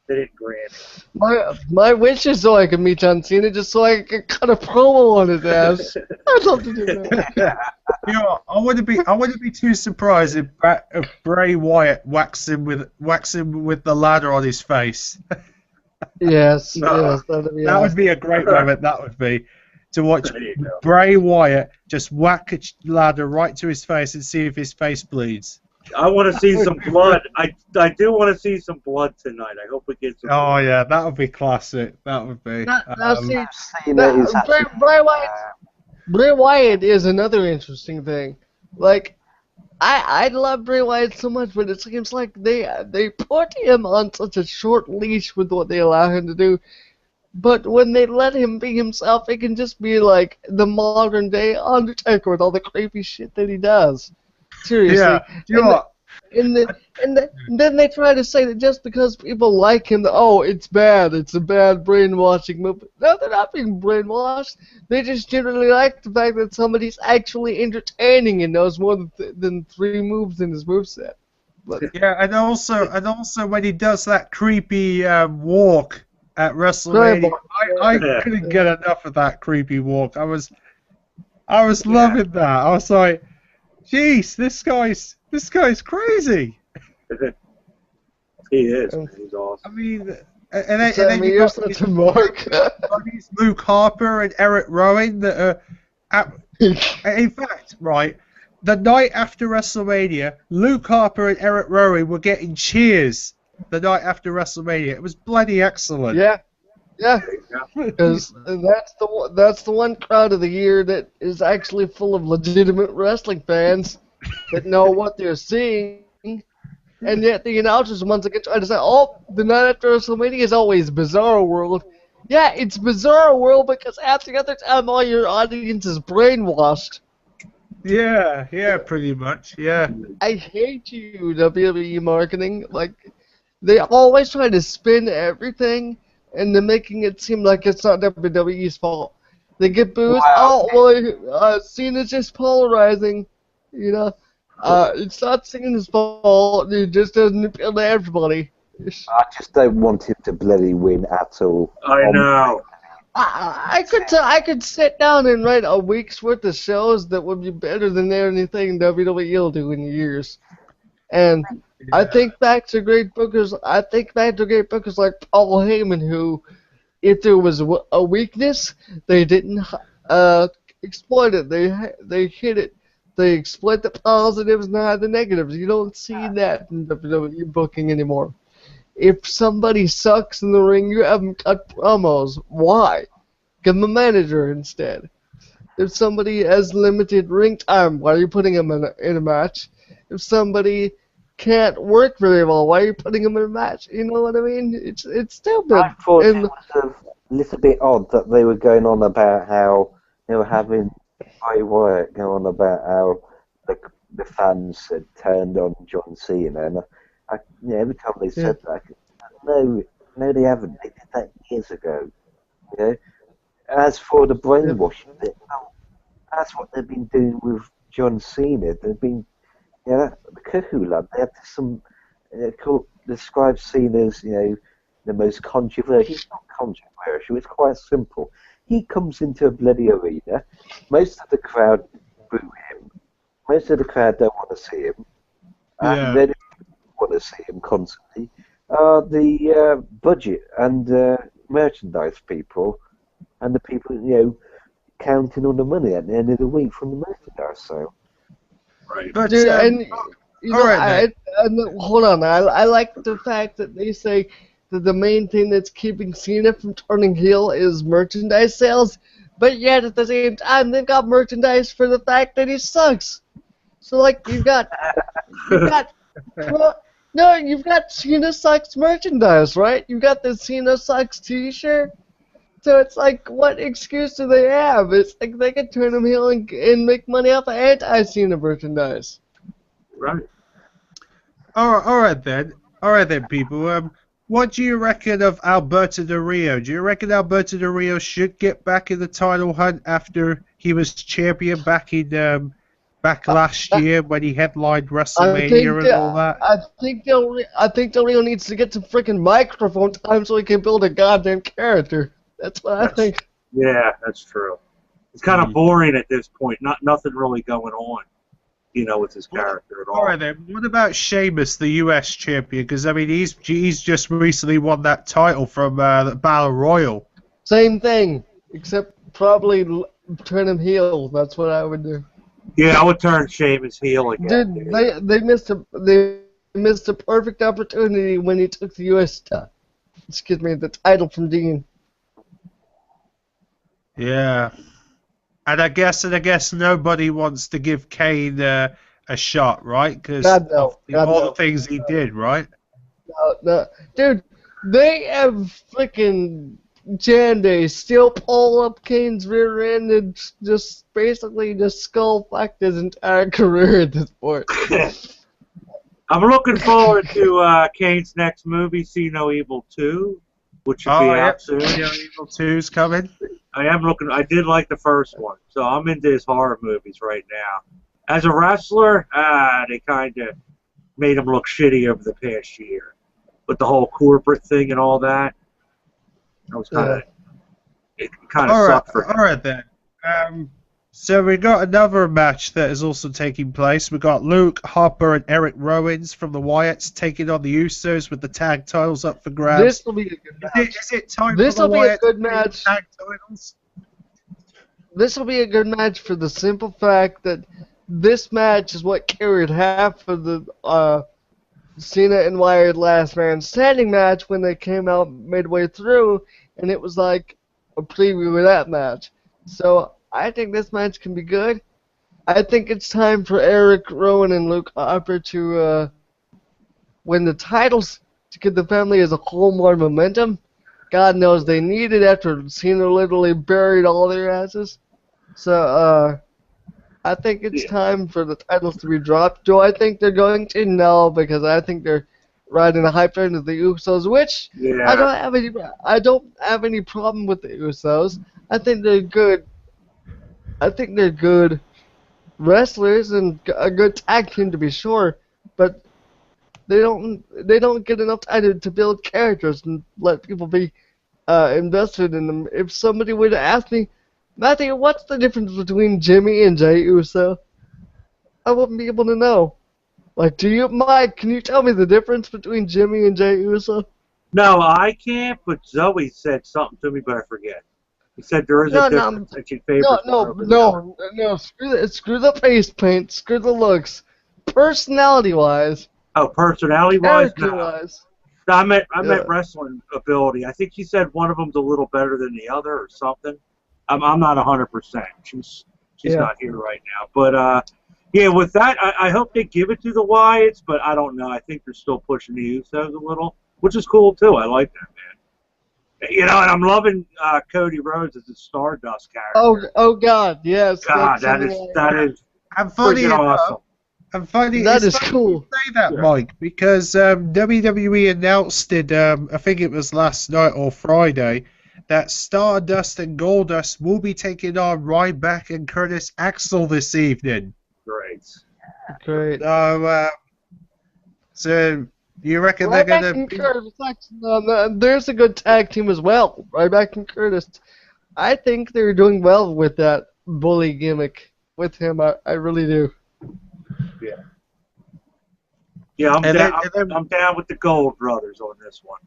[SPEAKER 3] They didn't grant it.
[SPEAKER 2] My wish is so I could meet John Cena, just so I could cut a promo on his ass. I'd love to do that.
[SPEAKER 1] I wouldn't be too surprised if Bray Wyatt whacks him with the ladder on his face.
[SPEAKER 2] Yes,
[SPEAKER 1] that
[SPEAKER 2] awesome.
[SPEAKER 1] would be a great moment. That would be to watch Bray Wyatt just whack a ladder right to his face and see if his face bleeds.
[SPEAKER 3] I want to see some blood. I do want to see some blood tonight. I hope we get some.
[SPEAKER 1] Oh yeah, that would be classic. That would be.
[SPEAKER 2] Bray Wyatt is another interesting thing. Like, I love Bray Wyatt so much, but it seems like they put him on such a short leash with what they allow him to do. But when they let him be himself, it can just be like the modern day Undertaker with all the creepy shit that he does. Seriously.
[SPEAKER 1] Yeah. You know what?
[SPEAKER 2] And then they try to say that just because people like him, that, oh, it's bad, it's a bad brainwashing move. No, they're not being brainwashed. They just generally like the fact that somebody's actually entertaining and knows more than 3 moves in his moveset. But,
[SPEAKER 1] Yeah, and also when he does that creepy walk at WrestleMania, I couldn't get enough of that creepy walk. I was loving that. I was like, jeez, this guy's crazy.
[SPEAKER 3] He is. Man. He's awesome.
[SPEAKER 1] I mean, and then you got these buddies, Luke Harper and Eric Rowan, that are, in fact, right, the night after WrestleMania, Luke Harper and Eric Rowan were getting cheers the night after WrestleMania. It was bloody excellent.
[SPEAKER 2] Yeah, because that's the one crowd of the year that is actually full of legitimate wrestling fans that know what they're seeing. And yet the announcers once again try to say, oh, the night after WrestleMania is always Bizarro World. Yeah, it's Bizarro World because half the other time all your audience is brainwashed.
[SPEAKER 1] Yeah, pretty much, yeah.
[SPEAKER 2] I hate you, WWE marketing. Like, they always try to spin everything into making it seem like it's not WWE's fault. They get booed. Wow. Oh, well, Cena's just polarizing, you know. It's not Cena's fault. It just doesn't appeal to everybody.
[SPEAKER 4] I just don't want him to bloody win at all.
[SPEAKER 3] I know.
[SPEAKER 2] I could sit down and write a week's worth of shows that would be better than anything WWE will do in years. And I think back to great bookers. I think back to great bookers like Paul Heyman, who, if there was a weakness, they didn't exploit it. They hit it. They exploit the positives, not the negatives. You don't see that in WWE booking anymore. If somebody sucks in the ring, you have them cut promos. Why? Give them a manager instead. If somebody has limited ring time, why are you putting them in a match? If somebody can't work very well, why are you putting them in a match? You know what I mean? It's stupid.
[SPEAKER 4] I thought it was a little bit odd that they were going on about how they were having Bray Wyatt go on about how the fans had turned on John Cena, and every time they said that, no, they haven't. They did that years ago. You know. As for the brainwashing bit, that's what they've been doing with John Cena. They've been, the Cuckoo Lad. They had some describe Cena as, the most controversial. It's not controversial. It's quite simple. He comes into a bloody arena. Most of the crowd boo him. Most of the crowd don't want to see him. And they don't want to see him constantly. The budget and merchandise people and the people, counting on the money at the end of the week from the merchandise sale.
[SPEAKER 3] Right.
[SPEAKER 1] But,
[SPEAKER 2] Dude, hold on. I like the fact that they say that the main thing that's keeping Cena from turning heel is merchandise sales, but yet at the same time they've got merchandise for the fact that he sucks. So like you've got Cena sucks merchandise, right? You've got the Cena sucks T-shirt. So it's like, what excuse do they have? It's like they could turn him heel and make money off of anti-Cena merchandise.
[SPEAKER 3] Right.
[SPEAKER 1] All right then, people. What do you reckon of Alberto Del Rio? Do you reckon Alberto Del Rio should get back in the title hunt after he was champion back last year when he headlined WrestleMania and all that?
[SPEAKER 2] I think Del Rio needs to get some freaking microphone time so he can build a goddamn character. That's what I think.
[SPEAKER 3] Yeah, that's true. It's kind of boring at this point. Nothing really going on, with his character at all.
[SPEAKER 1] All right then. What about Sheamus, the U.S. champion? Because I mean, he's just recently won that title from the Battle Royal.
[SPEAKER 2] Same thing, except probably turn him heel. That's what I would do.
[SPEAKER 3] Yeah, I would turn Sheamus heel again.
[SPEAKER 2] Dude, they missed a perfect opportunity when he took the U.S. the title from Dean.
[SPEAKER 1] Yeah, and I guess nobody wants to give Kane a shot, right? Because of all the things he did, right?
[SPEAKER 2] No. Dude, they have freaking Jande still pull up Kane's rear end and just basically skull fucked his entire career at this point.
[SPEAKER 3] I'm looking forward to Kane's next movie, See No Evil 2, which should be out soon.
[SPEAKER 1] See No Evil 2's coming.
[SPEAKER 3] I did like the first one, so I'm into his horror movies right now. As a wrestler, they kind of made him look shitty over the past year. With the whole corporate thing and all that. That was it kind of sucked for him.
[SPEAKER 1] All right then. So we got another match that is also taking place. We got Luke Harper and Eric Rowan from the Wyatts taking on the Usos with the tag titles up for grabs.
[SPEAKER 2] This will be a good match.
[SPEAKER 1] Is it time
[SPEAKER 2] this
[SPEAKER 1] for the
[SPEAKER 2] will be a
[SPEAKER 1] Wyatts
[SPEAKER 2] good
[SPEAKER 1] to
[SPEAKER 2] match.
[SPEAKER 1] tag titles?
[SPEAKER 2] This will be a good match for the simple fact that this match is what carried half of the Cena and Wyatt last man standing match when they came out midway through, and it was like a preview of that match. So I think this match can be good. I think it's time for Eric Rowan and Luke Harper to win the titles to give the family as a whole more momentum. God knows they need it after Cena literally buried all their asses. So I think it's time for the titles to be dropped. Do I think they're going to? No, because I think they're riding the hype train of the Usos, which I don't have any problem with the Usos. I think they're good. I think they're good wrestlers and a good tag team to be sure, but they don't get enough time to build characters and let people be invested in them. If somebody were to ask me, Matthew, what's the difference between Jimmy and Jey Uso? I wouldn't be able to know. Like, do you, Mike, can you tell me the difference between Jimmy and Jey Uso?
[SPEAKER 3] No, I can't, but Zoe said something to me, but I forget. He said there is a difference that she favors
[SPEAKER 2] No, screw the face paint, screw the looks. Personality-wise.
[SPEAKER 3] Oh, personality-wise?
[SPEAKER 2] Character-wise.
[SPEAKER 3] No. I meant wrestling ability. I think he said one of them's a little better than the other or something. I'm not 100%. She's not here right now. But, yeah, with that, I hope they give it to the Wyatts, but I don't know. I think they're still pushing the Usos a little, which is cool, too. I like that, man. You know, and I'm loving Cody Rhodes as a Stardust character.
[SPEAKER 2] Oh God, yes.
[SPEAKER 3] God, that is freaking awesome.
[SPEAKER 1] And funny,
[SPEAKER 2] that is cool.
[SPEAKER 1] Say that, Mike, because WWE announced it. I think it was last night or Friday, that Stardust and Goldust will be taking on Ryback and Curtis Axel this evening.
[SPEAKER 3] Great.
[SPEAKER 1] So you reckon they're going
[SPEAKER 2] to... There's a good tag team as well, Ryback and Curtis. I think they're doing well with that bully gimmick with him. I really do.
[SPEAKER 3] Yeah. Yeah, I'm down with the Gold Brothers on this one.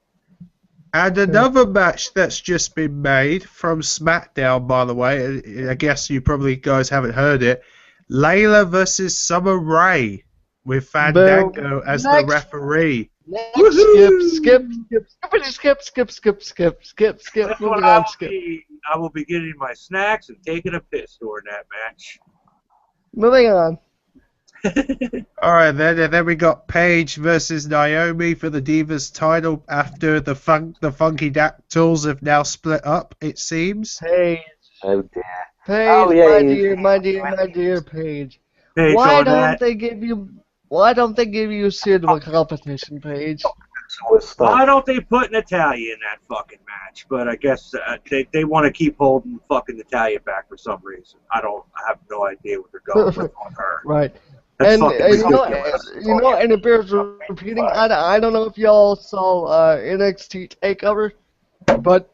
[SPEAKER 1] And another match that's just been made from SmackDown, by the way. I guess you probably guys haven't heard it. Layla versus Summer Rae with Fandango as the referee.
[SPEAKER 2] Skip.
[SPEAKER 3] I will be getting my snacks and taking a piss during that match.
[SPEAKER 2] Moving on.
[SPEAKER 1] Alright then, and then we got Paige versus Naomi for the Divas title after the Funky Dactyls have now split up, it seems.
[SPEAKER 2] Paige.
[SPEAKER 4] Oh dear.
[SPEAKER 2] Paige, my dear Paige.
[SPEAKER 3] Paige,
[SPEAKER 2] why don't they give you Sid a competition, Paige?
[SPEAKER 3] Why don't they put Natalya in that fucking match? But I guess they want to keep holding fucking Natalya back for some reason. I have no idea what they're going with on her.
[SPEAKER 2] Right.
[SPEAKER 3] That's
[SPEAKER 2] and
[SPEAKER 3] you
[SPEAKER 2] know, and it bears repeating. I don't know if y'all saw NXT Takeover, but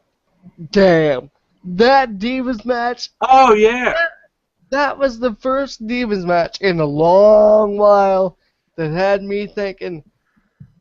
[SPEAKER 2] damn, that Divas match.
[SPEAKER 3] Oh yeah.
[SPEAKER 2] That was the first Divas match in a long while that had me thinking,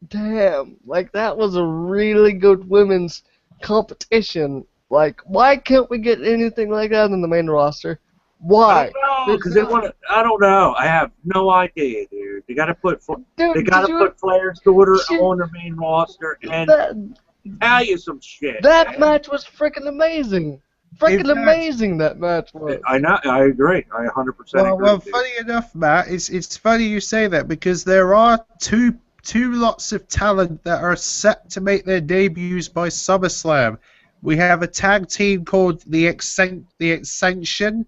[SPEAKER 2] damn, like that was a really good women's competition. Like, why can't we get anything like that in the main roster? Why?
[SPEAKER 3] Because they want to. I don't know. I have no idea, dude. They got to put. They got to put Flair's daughter on their main roster and tell you some shit.
[SPEAKER 2] That match was freaking amazing. Amazing that match was.
[SPEAKER 3] I know. I agree. I 100% agree.
[SPEAKER 1] Well, funny enough, Matt, it's funny you say that because there are two lots of talent that are set to make their debuts by SummerSlam. We have a tag team called the Ascension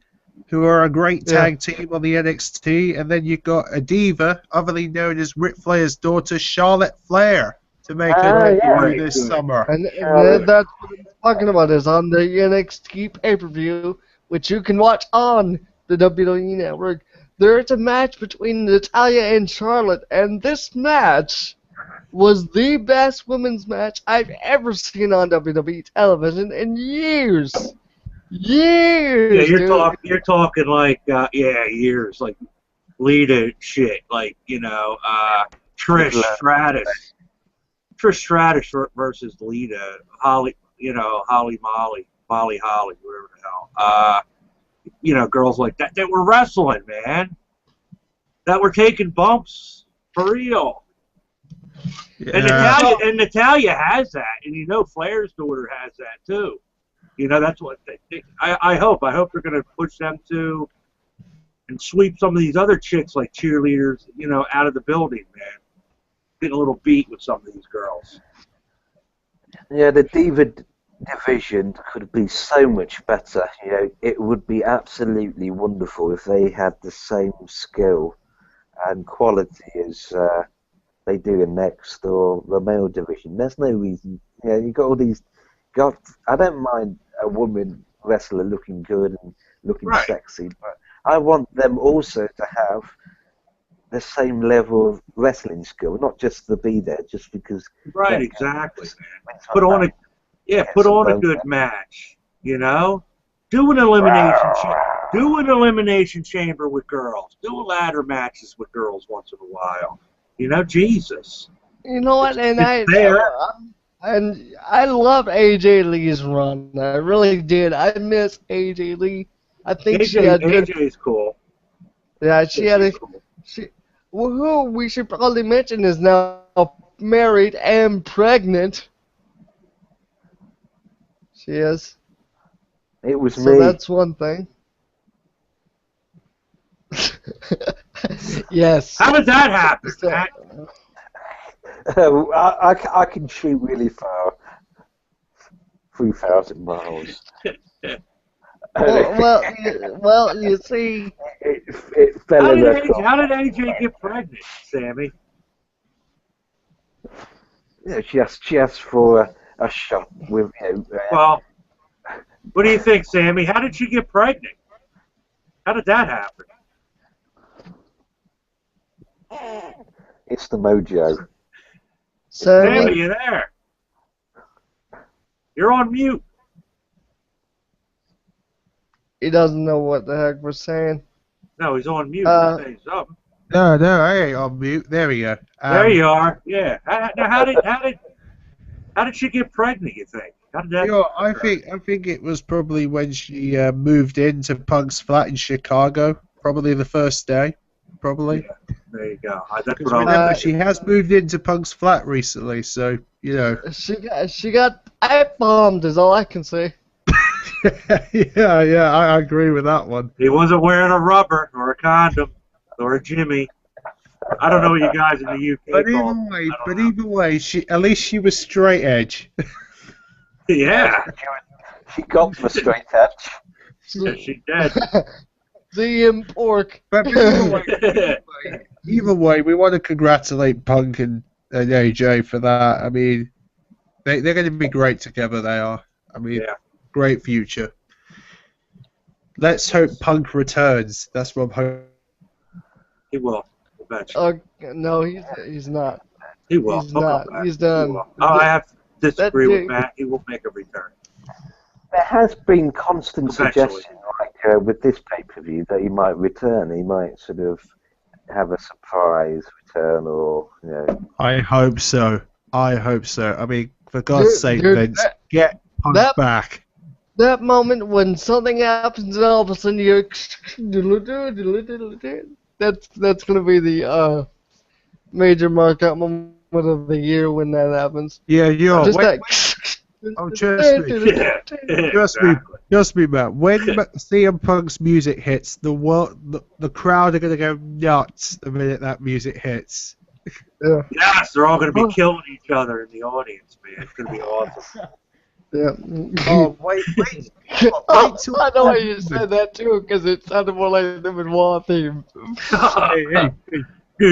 [SPEAKER 1] who are a great tag team on the NXT, and then you've got a diva, otherly known as Ric Flair's daughter, Charlotte Flair, to make her debut this summer.
[SPEAKER 2] And that's what I'm talking about, is on the NXT pay-per-view, which you can watch on the WWE Network. There's a match between Natalya and Charlotte, and this match was the best women's match I've ever seen on WWE television in years. Years.
[SPEAKER 3] Yeah, you're talking like years, like Lita shit, like Trish Stratus versus Lita, Molly, whatever the hell. Girls like that were wrestling, man. That were taking bumps for real. Yeah. And Natalya has that, and Flair's daughter has that too. That's what I hope. I hope they're going to push them to and sweep some of these other chicks like cheerleaders, out of the building, man. Getting a little beat with some of these girls.
[SPEAKER 4] Yeah, the diva division could be so much better. It would be absolutely wonderful if they had the same skill and quality as they do in Next or the male division. There's no reason. You got all these. I don't mind a woman wrestler looking good and looking sexy, but I want them also to have the same level of wrestling skill, not just to be there just because.
[SPEAKER 3] Right, exactly. Put on a good match. Do an elimination chamber with girls. Do ladder matches with girls once in a while. Jesus.
[SPEAKER 2] You know what? And I love AJ Lee's run. I really did. I miss AJ Lee. I think
[SPEAKER 3] AJ's cool.
[SPEAKER 2] Yeah, she had a.
[SPEAKER 3] Cool.
[SPEAKER 2] Who we should probably mention is now married and pregnant. She is.
[SPEAKER 4] It was
[SPEAKER 2] me. So that's one thing. Yes.
[SPEAKER 3] How did that happen?
[SPEAKER 4] I can shoot really far. 3,000 miles.
[SPEAKER 2] well, you see.
[SPEAKER 4] It fell
[SPEAKER 3] how did AJ get pregnant, Sammy?
[SPEAKER 4] Yeah, she asked for a shot with
[SPEAKER 3] Well, what do you think, Sammy? How did she get pregnant? How did that happen?
[SPEAKER 4] It's the mojo.
[SPEAKER 3] Sammy, you there? You're on mute.
[SPEAKER 2] He doesn't know what the heck we're saying.
[SPEAKER 3] No, he's on mute. He's saying something.
[SPEAKER 1] No, I ain't on mute. There we go.
[SPEAKER 3] There you are. Yeah. Now, how did she get pregnant? You think? How did that?
[SPEAKER 1] I think it was probably when she moved into Punk's flat in Chicago. Probably the first day. Probably.
[SPEAKER 3] Yeah, there you go.
[SPEAKER 1] Remember, she has moved into Punk's flat recently, so
[SPEAKER 2] She got pipe bombed, is all I can say.
[SPEAKER 1] yeah, I agree with that one.
[SPEAKER 3] He wasn't wearing a rubber or a condom or a Jimmy. I don't know what you guys in the UK
[SPEAKER 1] But either way, at least she was straight edge.
[SPEAKER 3] Yeah.
[SPEAKER 4] She got the straight edge.
[SPEAKER 3] Yeah, she did.
[SPEAKER 2] The pork.
[SPEAKER 1] But either way, we want to congratulate Punk and AJ for that. I mean, they're going to be great together. They are. I mean, great future. Let's hope Punk returns. That's what I'm hoping.
[SPEAKER 3] He will eventually.
[SPEAKER 2] No, he's not.
[SPEAKER 3] He will.
[SPEAKER 2] He's not. He's done.
[SPEAKER 3] I have to disagree with Matt. He will make a return.
[SPEAKER 4] There has been constant suggestion, like with this pay-per-view, that he might return. He might sort of have a surprise return, or
[SPEAKER 1] I hope so. I mean, for God's sake, Vince, get Punk back.
[SPEAKER 2] That moment when something happens and all of a sudden you that's gonna be the major markout moment of the year when that happens.
[SPEAKER 1] Yeah,
[SPEAKER 2] just
[SPEAKER 1] trust me, Matt. When CM Punk's music hits, the crowd are gonna go nuts the minute that music hits.
[SPEAKER 2] Yeah.
[SPEAKER 3] Yes, they're all gonna be killing each other in the audience, man. It's gonna be awesome.
[SPEAKER 2] Yeah.
[SPEAKER 1] Oh, wait Wait till
[SPEAKER 2] I know why you said that too, because it sounded more like the Benoit theme.
[SPEAKER 1] Hey. Do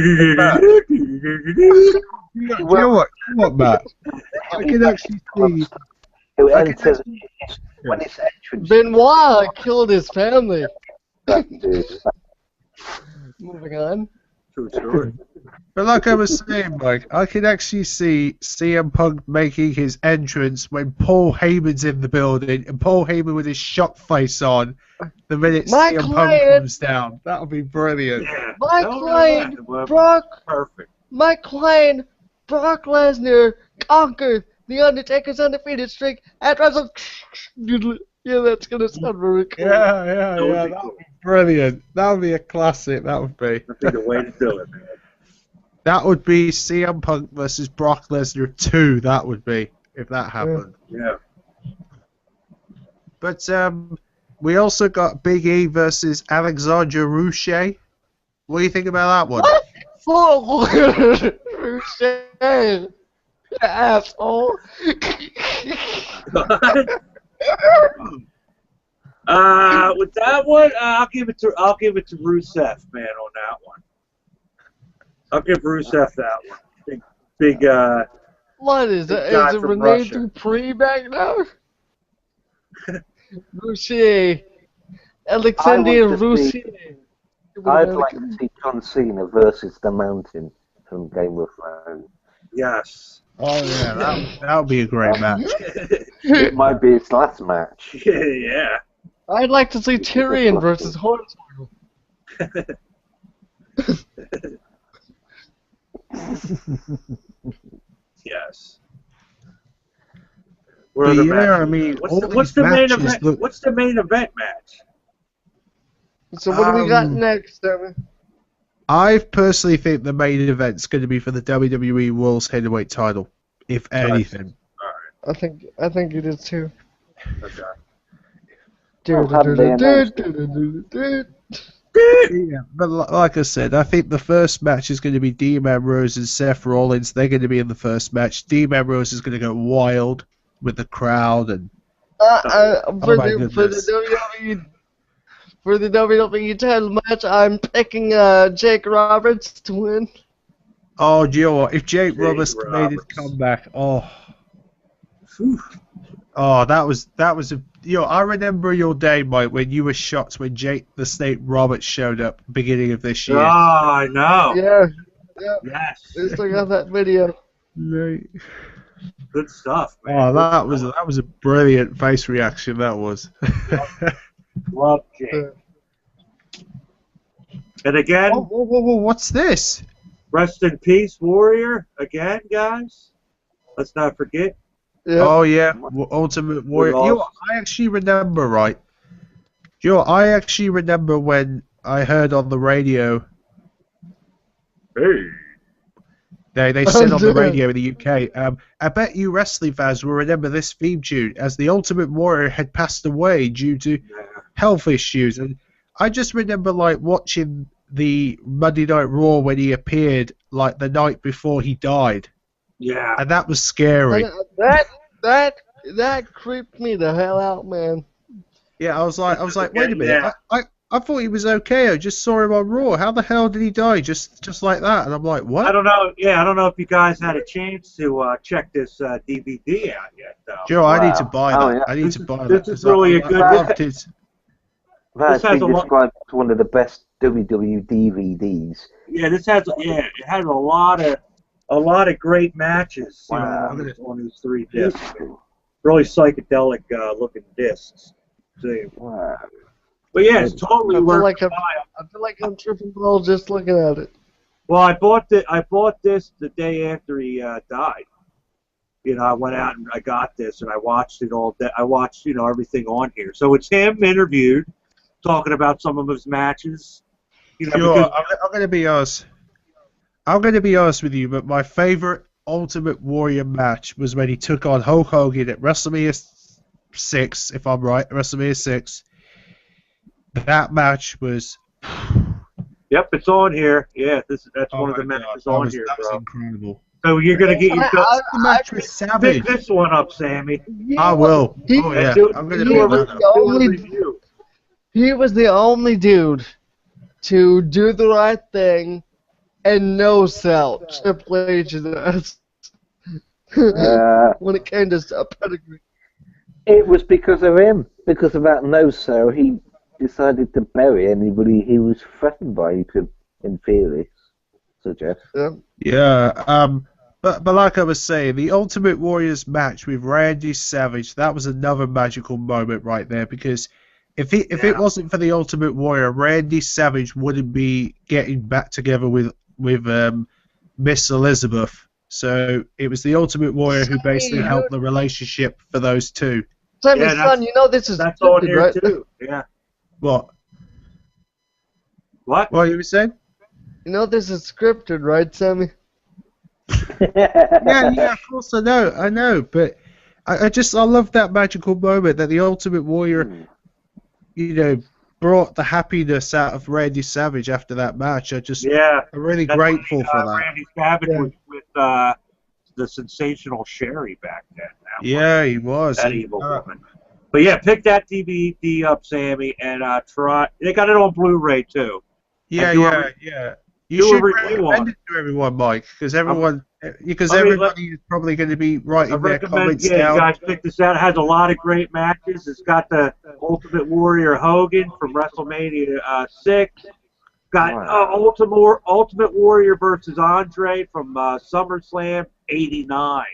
[SPEAKER 1] you know what, Matt? I can actually see.
[SPEAKER 4] Who
[SPEAKER 1] I can
[SPEAKER 4] enters
[SPEAKER 1] actually.
[SPEAKER 4] when it's entrance.
[SPEAKER 2] Benoit killed his family.
[SPEAKER 4] Dude.
[SPEAKER 2] Moving on.
[SPEAKER 3] True story.
[SPEAKER 1] But like I was saying, Mike, I can actually see CM Punk making his entrance when Paul Heyman's in the building, and Paul Heyman with his shock face on the minute
[SPEAKER 2] My
[SPEAKER 1] CM Punk
[SPEAKER 2] client-
[SPEAKER 1] comes down. That would be brilliant.
[SPEAKER 3] Yeah.
[SPEAKER 2] My
[SPEAKER 3] No,
[SPEAKER 2] client,
[SPEAKER 3] that would-
[SPEAKER 2] Brock,
[SPEAKER 3] Perfect.
[SPEAKER 2] my client, Brock Lesnar, conquered the Undertaker's undefeated streak at Wrestle. Yeah, that's gonna sound very cool.
[SPEAKER 1] Yeah,
[SPEAKER 3] That would be
[SPEAKER 1] that
[SPEAKER 3] cool.
[SPEAKER 1] would be brilliant. That would be a classic. That would be.
[SPEAKER 3] That'd be the way to do it, man.
[SPEAKER 1] That would be CM Punk versus Brock Lesnar 2. That would be if that happened.
[SPEAKER 3] Yeah.
[SPEAKER 1] But we also got Big E versus Alexander Ruche. What do you think about that one?
[SPEAKER 2] What? Oh, Ruche, you asshole.
[SPEAKER 3] With that one, I'll give it to Rusev, man, on that one. I'll give Rusev that one. Big
[SPEAKER 2] What is
[SPEAKER 3] Big
[SPEAKER 2] that?
[SPEAKER 3] guy
[SPEAKER 2] Is it
[SPEAKER 3] from
[SPEAKER 2] Rene
[SPEAKER 3] Russia.
[SPEAKER 2] Dupree back now? Ruche. Alexander Ruche.
[SPEAKER 4] I'd like to see John Cena versus the Mountain from Game of Thrones.
[SPEAKER 3] yes.
[SPEAKER 1] Oh yeah, that would be a great match.
[SPEAKER 4] It might be his last match.
[SPEAKER 3] Yeah.
[SPEAKER 2] I'd like to see Tyrion versus Hornswoggle.
[SPEAKER 3] Yes. Where are
[SPEAKER 1] But
[SPEAKER 3] the
[SPEAKER 1] yeah,
[SPEAKER 3] matches?
[SPEAKER 1] I mean, all
[SPEAKER 3] What's
[SPEAKER 1] these
[SPEAKER 3] the main
[SPEAKER 1] matches
[SPEAKER 3] event?
[SPEAKER 1] look-
[SPEAKER 3] What's the main event match?
[SPEAKER 2] So what do we got
[SPEAKER 1] Um,
[SPEAKER 2] next, Devin?
[SPEAKER 1] I personally think the main event's going to be for the WWE World's Heavyweight title, if anything.
[SPEAKER 3] All
[SPEAKER 2] I think it is too.
[SPEAKER 3] right. Okay.
[SPEAKER 1] Yeah, but like I said, I think the first match is going to be Dean Ambrose and Seth Rollins. They're going to be in the first match. Dean Ambrose is going to go wild with the crowd, and
[SPEAKER 2] For
[SPEAKER 1] my
[SPEAKER 2] the
[SPEAKER 1] goodness.
[SPEAKER 2] WWE title match, I'm picking Jake Roberts to win.
[SPEAKER 1] oh, do you know what? If Jake
[SPEAKER 3] Jake
[SPEAKER 1] Roberts made his
[SPEAKER 3] Roberts.
[SPEAKER 1] comeback,
[SPEAKER 3] Whew.
[SPEAKER 1] that was a. I remember your day, Mike, when you were shocked when Jake the Snake Roberts showed up beginning of this
[SPEAKER 3] Oh,
[SPEAKER 1] year.
[SPEAKER 3] I know.
[SPEAKER 2] Yeah,
[SPEAKER 3] Yes.
[SPEAKER 2] I still got that video.
[SPEAKER 1] Right.
[SPEAKER 3] Good stuff, man.
[SPEAKER 1] Oh,
[SPEAKER 3] Good
[SPEAKER 1] that was
[SPEAKER 3] stuff.
[SPEAKER 1] a brilliant face reaction. That was.
[SPEAKER 3] Love Jake. And again,
[SPEAKER 1] Whoa, what's this?
[SPEAKER 3] rest in peace, Warrior. Again, guys. Let's not forget.
[SPEAKER 2] Yeah.
[SPEAKER 1] Oh yeah, Ultimate Warrior.
[SPEAKER 3] lost.
[SPEAKER 1] You know, I actually remember, right? I actually remember when I heard on the radio.
[SPEAKER 3] Hey.
[SPEAKER 1] They said on the radio in the UK. I bet you wrestling fans will remember this theme tune, as the Ultimate Warrior had passed away due to
[SPEAKER 3] Yeah.
[SPEAKER 1] health issues, and I just remember like watching the Monday Night Raw when he appeared, like the night before he died,
[SPEAKER 3] Yeah.
[SPEAKER 1] and that was scary.
[SPEAKER 2] That creeped me the hell out, man.
[SPEAKER 1] Yeah, I was like, wait a minute,
[SPEAKER 3] Yeah.
[SPEAKER 1] I thought he was okay. I just saw him on Raw. How the hell did he die? Just like that? And I'm like, what?
[SPEAKER 3] I don't know. Yeah, I don't know if you guys had a chance to check this DVD out yet, though.
[SPEAKER 1] Joe, I need to
[SPEAKER 4] Wow.
[SPEAKER 1] buy
[SPEAKER 4] Oh,
[SPEAKER 1] that.
[SPEAKER 4] yeah.
[SPEAKER 1] I need to buy that.
[SPEAKER 3] This is
[SPEAKER 1] 'cause I-
[SPEAKER 3] really a
[SPEAKER 1] I
[SPEAKER 3] good-
[SPEAKER 1] loved his.
[SPEAKER 4] That's
[SPEAKER 3] has
[SPEAKER 4] been
[SPEAKER 3] a lot-
[SPEAKER 4] described as one of the best WWE DVDs.
[SPEAKER 3] Yeah, it has a lot of great matches
[SPEAKER 4] Wow.
[SPEAKER 3] on these 3 discs. Really psychedelic looking discs. See.
[SPEAKER 4] Wow.
[SPEAKER 3] But yeah, it's totally
[SPEAKER 2] I feel
[SPEAKER 3] worth
[SPEAKER 2] like
[SPEAKER 3] the buy.
[SPEAKER 2] I feel like I'm tripping balls just looking at it.
[SPEAKER 3] Well, I bought this the day after he died. I went out and I got this and I watched it all day. I watched everything on here. So it's him interviewed, talking about some of his matches.
[SPEAKER 1] Sure,
[SPEAKER 3] Because-
[SPEAKER 1] I'm going to be honest. I'm going to be honest with you, but my favorite Ultimate Warrior match was when he took on Hulk Hogan at WrestleMania 6, if I'm right, WrestleMania 6. That match was.
[SPEAKER 3] Yep, it's on here. Yeah, that's
[SPEAKER 1] Oh
[SPEAKER 3] one of
[SPEAKER 1] my
[SPEAKER 3] the
[SPEAKER 1] God,
[SPEAKER 3] matches
[SPEAKER 1] that
[SPEAKER 3] on
[SPEAKER 1] was,
[SPEAKER 3] here,
[SPEAKER 1] that was
[SPEAKER 3] bro.
[SPEAKER 1] incredible.
[SPEAKER 3] So you're gonna get your
[SPEAKER 1] The match was
[SPEAKER 3] pick
[SPEAKER 1] savage.
[SPEAKER 3] this one up, Sammy.
[SPEAKER 1] I will.
[SPEAKER 2] He-
[SPEAKER 1] Oh yeah,
[SPEAKER 3] Do,
[SPEAKER 1] I'm gonna
[SPEAKER 3] do,
[SPEAKER 1] pick
[SPEAKER 3] a,
[SPEAKER 1] that
[SPEAKER 3] do
[SPEAKER 1] up.
[SPEAKER 3] a review.
[SPEAKER 2] He was the only dude to do the right thing and no sell Triple H's ass when it came to pedigree.
[SPEAKER 4] It was because of him. Because of that no sale, he decided to bury anybody he was threatened by, you could, in theory, suggest.
[SPEAKER 2] Yeah.
[SPEAKER 1] Yeah. But like I was saying, the Ultimate Warriors match with Randy Savage, that was another magical moment right there, because if it wasn't for the Ultimate Warrior, Randy Savage wouldn't be getting back together with Miss Elizabeth. So it was the Ultimate Warrior who basically helped the relationship for those two.
[SPEAKER 2] Sammy,
[SPEAKER 3] Yeah,
[SPEAKER 2] son, you know this is
[SPEAKER 3] That's on
[SPEAKER 2] scripted,
[SPEAKER 3] here
[SPEAKER 2] right?
[SPEAKER 3] too. Yeah.
[SPEAKER 1] What?
[SPEAKER 3] What?
[SPEAKER 1] What you were saying?
[SPEAKER 2] You know this is scripted, right, Sammy?
[SPEAKER 1] Yeah, of course I know, but I love that magical moment that the Ultimate Warrior, brought the happiness out of Randy Savage after that match. I'm really
[SPEAKER 3] That's
[SPEAKER 1] grateful
[SPEAKER 3] when,
[SPEAKER 1] for that.
[SPEAKER 3] Randy Savage
[SPEAKER 2] Yeah.
[SPEAKER 3] was with the sensational Sherry back then.
[SPEAKER 1] Yeah, he was.
[SPEAKER 3] That evil woman. But yeah, pick that DVD up, Sammy, and try. They got it on Blu-ray too.
[SPEAKER 1] Yeah. You
[SPEAKER 3] do a
[SPEAKER 1] should
[SPEAKER 3] review on
[SPEAKER 1] recommend it to everyone, Mike, because everybody is probably going to be
[SPEAKER 3] I
[SPEAKER 1] writing their
[SPEAKER 3] recommend,
[SPEAKER 1] comments
[SPEAKER 3] you
[SPEAKER 1] down.
[SPEAKER 3] guys pick this out. It has a lot of great matches. It's got the Ultimate Warrior Hogan from WrestleMania 6. Got Ultimate Warrior versus Andre from SummerSlam 89.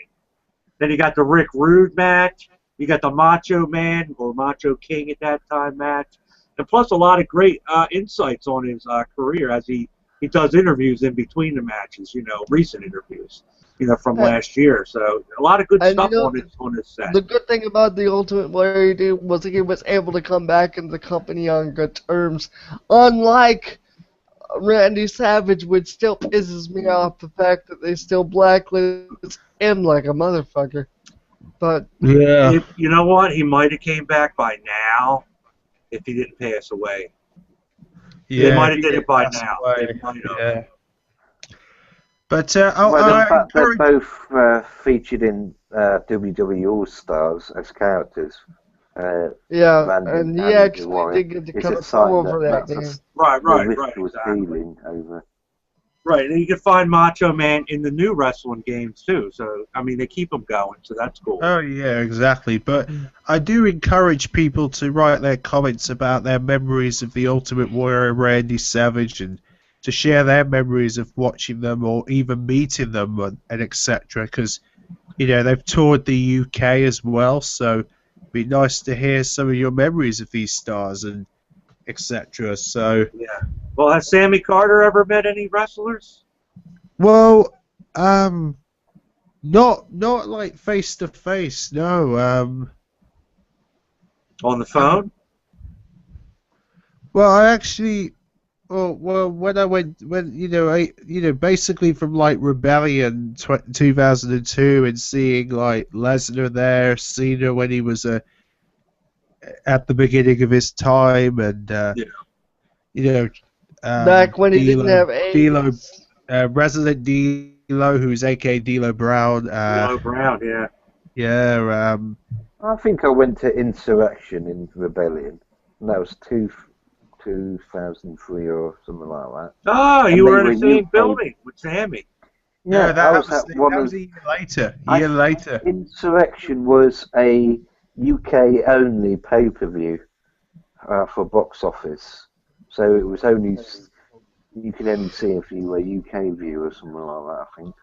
[SPEAKER 3] Then you got the Rick Rude match. You got the Macho Man or Macho King at that time match. And plus a lot of great insights on his career as he does interviews in between the matches, recent interviews, from last year. So a lot of good stuff on this set.
[SPEAKER 2] The good thing about the Ultimate Warrior dude was he was able to come back into the company on good terms. Unlike Randy Savage, which still pisses me off the fact that they still blacklist him like a motherfucker. But
[SPEAKER 1] Yeah.
[SPEAKER 3] You know what? He might have came back by now if he didn't pass away.
[SPEAKER 1] Yeah,
[SPEAKER 3] they might have did it by now.
[SPEAKER 1] Away.
[SPEAKER 3] They might have.
[SPEAKER 1] Yeah. But
[SPEAKER 4] the fact they're both featured in WWE All Stars as characters.
[SPEAKER 2] yeah,
[SPEAKER 4] Randy
[SPEAKER 2] and he
[SPEAKER 4] the
[SPEAKER 2] actually
[SPEAKER 4] Warrior,
[SPEAKER 2] did get to
[SPEAKER 4] it's
[SPEAKER 2] come
[SPEAKER 4] a sign
[SPEAKER 2] over that
[SPEAKER 4] that's
[SPEAKER 2] game.
[SPEAKER 3] Right,
[SPEAKER 4] was
[SPEAKER 3] exactly.
[SPEAKER 4] feeling over.
[SPEAKER 3] Right, and you can find Macho Man in the new wrestling games too. So I mean, they keep them going, so that's cool.
[SPEAKER 1] Oh yeah, exactly. But I do encourage people to write their comments about their memories of the Ultimate Warrior, Randy Savage, and to share their memories of watching them or even meeting them and etc. Because they've toured the UK as well, so it'd be nice to hear some of your memories of these stars and etc. So
[SPEAKER 3] yeah. Well, has Sammy Carter ever met any wrestlers?
[SPEAKER 1] well, not like face to face, no.
[SPEAKER 3] On the phone?
[SPEAKER 1] Well, I actually, when I went, basically from like Rebellion 2002 and seeing like Lesnar there, Cena when he was at the beginning of his time, and
[SPEAKER 2] Back when he didn't have AIDS.
[SPEAKER 1] Resident D'Lo, who's AKA D'Lo Brown.
[SPEAKER 3] D'Lo Brown, yeah.
[SPEAKER 1] Yeah.
[SPEAKER 4] I think I went to Insurrection in Rebellion, and that was 2003 or something like that.
[SPEAKER 3] Oh,
[SPEAKER 4] And
[SPEAKER 3] you
[SPEAKER 4] they
[SPEAKER 3] were in the same
[SPEAKER 4] UK.
[SPEAKER 3] building with Sammy.
[SPEAKER 1] Yeah, that was
[SPEAKER 4] at one
[SPEAKER 1] a
[SPEAKER 4] of.
[SPEAKER 1] year later. Later.
[SPEAKER 4] Insurrection was a UK only pay-per-view for box office, so it was only you could only see if you were a UK viewer or something like that. I think.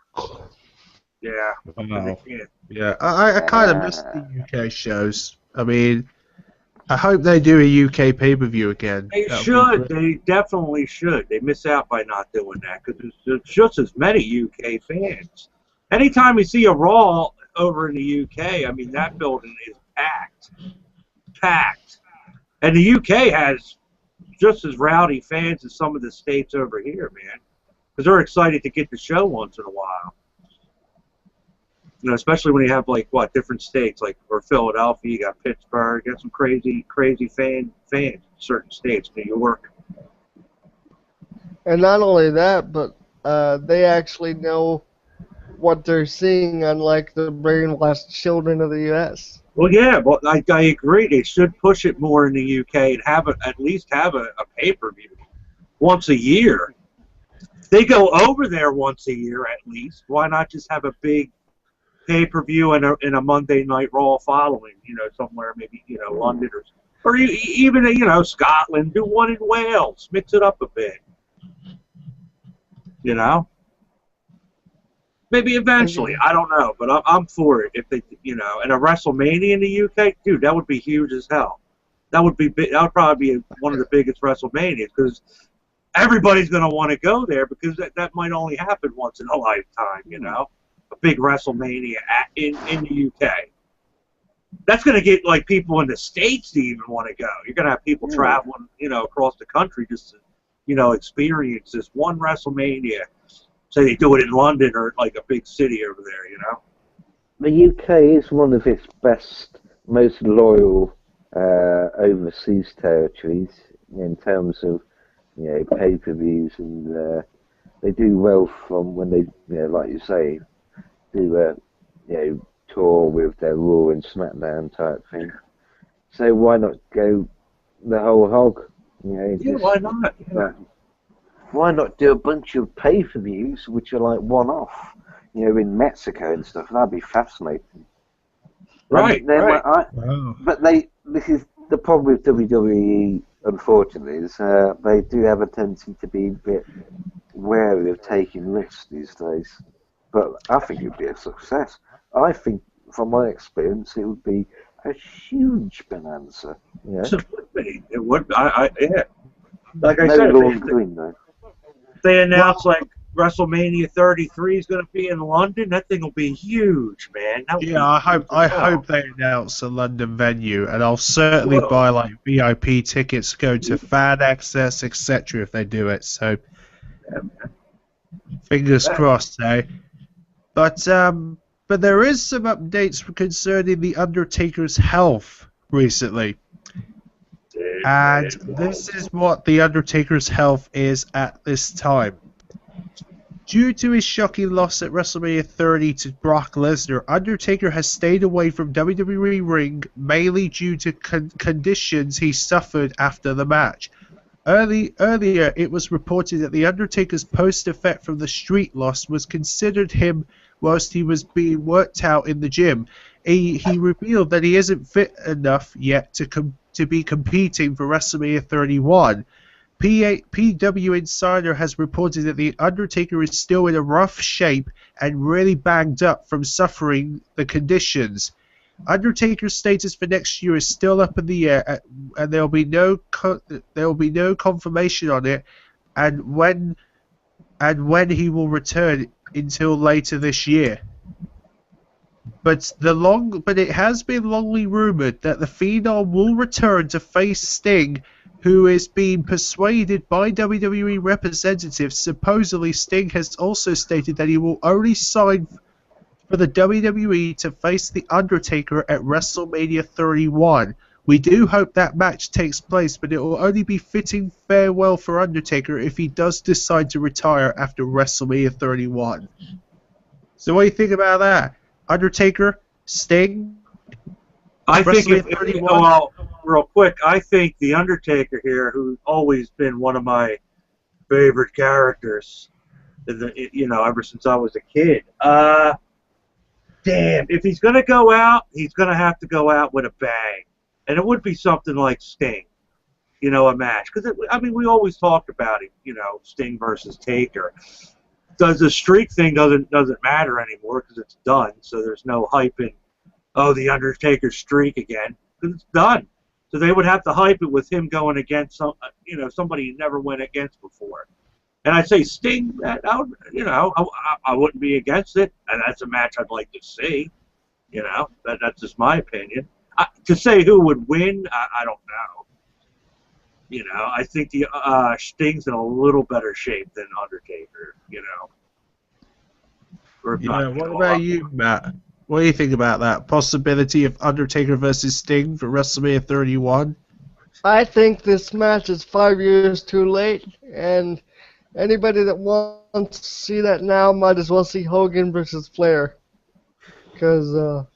[SPEAKER 3] Yeah.
[SPEAKER 1] Wow. Yeah, I kind of miss the UK shows. I mean, I hope they do a UK pay-per-view again.
[SPEAKER 3] They should. They definitely should. They miss out by not doing that because there's just as many UK fans. Anytime we see a Raw over in the UK, I mean, that building is packed. Packed. And the UK has just as rowdy fans as some of the states over here, man. Because they're excited to get the show once in a while. Especially when you have different states, or Philadelphia, you got Pittsburgh, you got some crazy fans in certain states, New York.
[SPEAKER 2] And not only that, but they actually know what they're seeing on like the brainwashed children of the U.S.
[SPEAKER 3] Well, yeah, but I agree. They should push it more in the UK and have at least have a pay-per-view once a year. They go over there once a year at least. Why not just have a big pay-per-view and a Monday Night Raw following? Somewhere maybe London or even Scotland. Do one in Wales. Mix it up a bit. Maybe eventually. I don't know, but I'm for it. If they, and a WrestleMania in the UK, dude, that would be huge as hell. That would probably be one of the biggest WrestleManias because everybody's going to want to go there because that might only happen once in a lifetime. A big WrestleMania in the UK. That's going to get like people in the States to even want to go. You're going to have people traveling, across the country just to, experience this one WrestleMania. Say they do it in London or like a big city over there,
[SPEAKER 4] The UK is one of its best, most loyal overseas territories in terms of pay-per-views, and they do well from when they like you say do tour with their Raw and SmackDown type thing. So why not go the whole hog?
[SPEAKER 3] Why not? Yeah.
[SPEAKER 4] Why not do a bunch of pay-per-views which are like one-off, in Mexico and stuff? That'd be fascinating.
[SPEAKER 3] Right.
[SPEAKER 4] But this is the problem with WWE, unfortunately, is they do have a tendency to be a bit wary of taking risks these days. But I think it would be a success. I think, from my experience, it would be a huge bonanza.
[SPEAKER 3] It would be. It would. Yeah. Like I
[SPEAKER 4] no
[SPEAKER 3] said,
[SPEAKER 4] laundering, though.
[SPEAKER 3] They announced like WrestleMania 33 is going to be in London. That thing will be huge, man.
[SPEAKER 1] I hope they announce a London venue, and I'll certainly buy like VIP tickets, go to fan access, etc. if they do it. So, fingers crossed, eh? But there is some updates concerning the Undertaker's health recently. And this is what the Undertaker's health is at this time. Due to his shocking loss at WrestleMania 30 to Brock Lesnar, Undertaker has stayed away from WWE ring mainly due to conditions he suffered after the match. Earlier, it was reported that the Undertaker's post-effect from the street loss was considered him whilst he was being worked out in the gym. He revealed that he isn't fit enough yet to be competing for WrestleMania 31. PW Insider has reported that The Undertaker is still in a rough shape and really banged up from suffering the conditions. Undertaker's status for next year is still up in the air, and there will be no confirmation on it, and when he will return until later this year. But it has been longly rumored that the Phenom will return to face Sting, who is being persuaded by WWE representatives. Supposedly, Sting has also stated that he will only sign for the WWE to face The Undertaker at WrestleMania 31. We do hope that match takes place, but it will only be fitting farewell for Undertaker if he does decide to retire after WrestleMania 31. So what do you think about that? Undertaker, Sting,
[SPEAKER 3] I think real quick, I think The Undertaker here, who's always been one of my favorite characters, ever since I was a kid. Damn, if he's going to go out, he's going to have to go out with a bang. And it would be something like Sting, a match. Because, we always talked about it, Sting versus Taker. The streak thing doesn't matter anymore because it's done. So there's no hype in, the Undertaker streak again. Because it's done. So they would have to hype it with him going against somebody he never went against before. And I'd say Sting, I wouldn't be against it, and that's a match I'd like to see. That's just my opinion. To say who would win, I don't know. I think the Sting's in a little better shape than Undertaker.
[SPEAKER 1] What about you, Matt? What do you think about that possibility of Undertaker versus Sting for WrestleMania 31?
[SPEAKER 2] I think this match is 5 years too late, and Anybody that wants to see that now might as well see Hogan versus Flair. Because,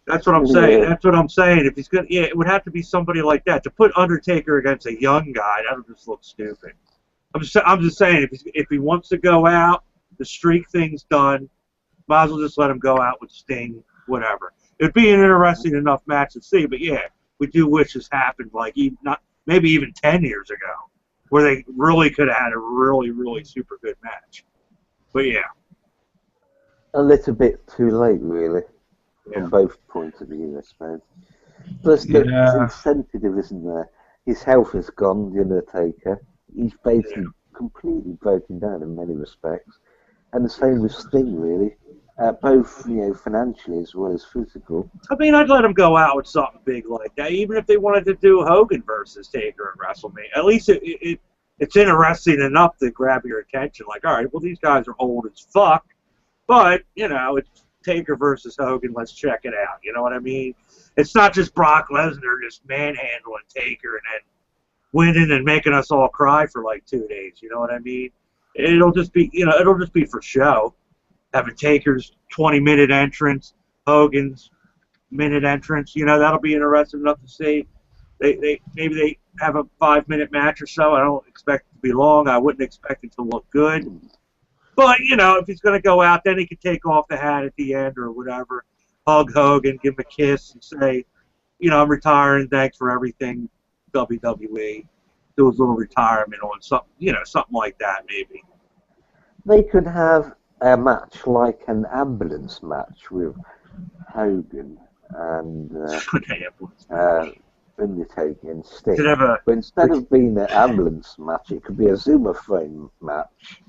[SPEAKER 3] That's what I'm saying. That's what I'm saying. If he's gonna, yeah, it would have to be somebody like that. To put Undertaker against a young guy, that would just look stupid. I'm just saying, if he wants to go out, the streak thing's done. Might as well just let him go out with Sting, whatever. It'd be an interesting enough match to see. But yeah, we do wish this happened maybe even 10 years ago, where they really could have had a really, really super good match. But yeah,
[SPEAKER 4] A little bit too late, really,
[SPEAKER 3] Yeah.
[SPEAKER 4] from both points of view, I suppose. Plus, the incentive isn't there. His health has gone, the Undertaker. He's basically completely broken down in many respects. And the same with Sting, really. Both, financially as well as physical.
[SPEAKER 3] I mean, I'd let him go out with something big like that, even if they wanted to do Hogan versus Taker at WrestleMania. At least it's interesting enough to grab your attention. Like, all right, well, these guys are old as fuck, but, it's Taker versus Hogan. Let's check it out. You know what I mean? It's not just Brock Lesnar just manhandling Taker and then winning and making us all cry for like 2 days. You know what I mean? It'll just be, it'll just be for show. Having Taker's 20-minute entrance, Hogan's minute entrance, that'll be interesting enough to see. Maybe they have a 5-minute match or so. I don't expect it to be long. I wouldn't expect it to look good. But, if he's going to go out, then he can take off the hat at the end or whatever, hug Hogan, give him a kiss, and say, I'm retiring. Thanks for everything, WWE. Do his little retirement on something, something like that, maybe.
[SPEAKER 4] They could have a match like an ambulance match with Hogan and Undertaker and Sting. But instead of being an ambulance match, it could be a Zuma frame match.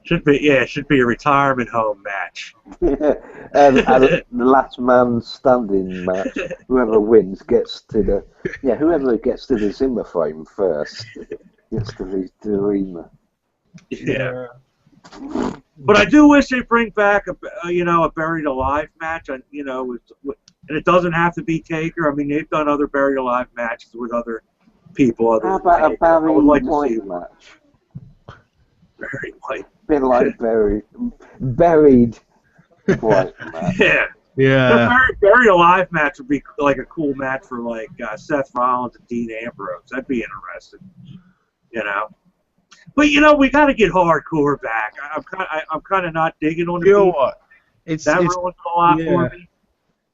[SPEAKER 3] Should be a retirement home match.
[SPEAKER 4] and the last man standing match. Whoever wins gets to whoever gets to the Zimmer frame first gets to the arena.
[SPEAKER 3] Yeah. But I do wish they bring back a buried alive match. And it doesn't have to be Taker. I mean, they've done other buried alive matches with other people.
[SPEAKER 4] How about a Barry White match?
[SPEAKER 3] Barry White.
[SPEAKER 4] Bit like buried White match.
[SPEAKER 3] Yeah. The buried alive match would be like a cool match for like Seth Rollins and Dean Ambrose. That'd be interesting. But we got to get hardcore back. I'm kind of not digging on the.
[SPEAKER 1] You know what?
[SPEAKER 3] That ruins a lot for me.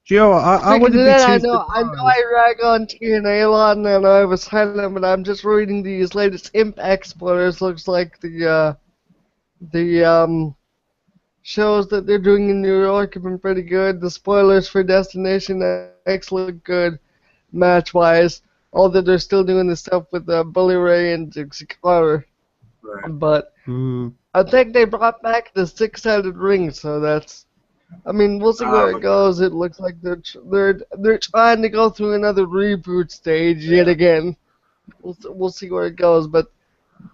[SPEAKER 1] Do you know what? I wouldn't be too
[SPEAKER 2] I know I rag on TNA a lot, and I was silent, but I'm just reading these latest Impact spoilers. Looks like the shows that they're doing in New York have been pretty good. The spoilers for Destination X look good, match-wise. Although they're still doing the stuff with Bully Ray and Dixie Carter.
[SPEAKER 3] Right.
[SPEAKER 2] But I think they brought back the 6-sided ring, so that's. I mean, we'll see where it goes. It looks like they're trying to go through another reboot stage yet again. We'll see where it goes, but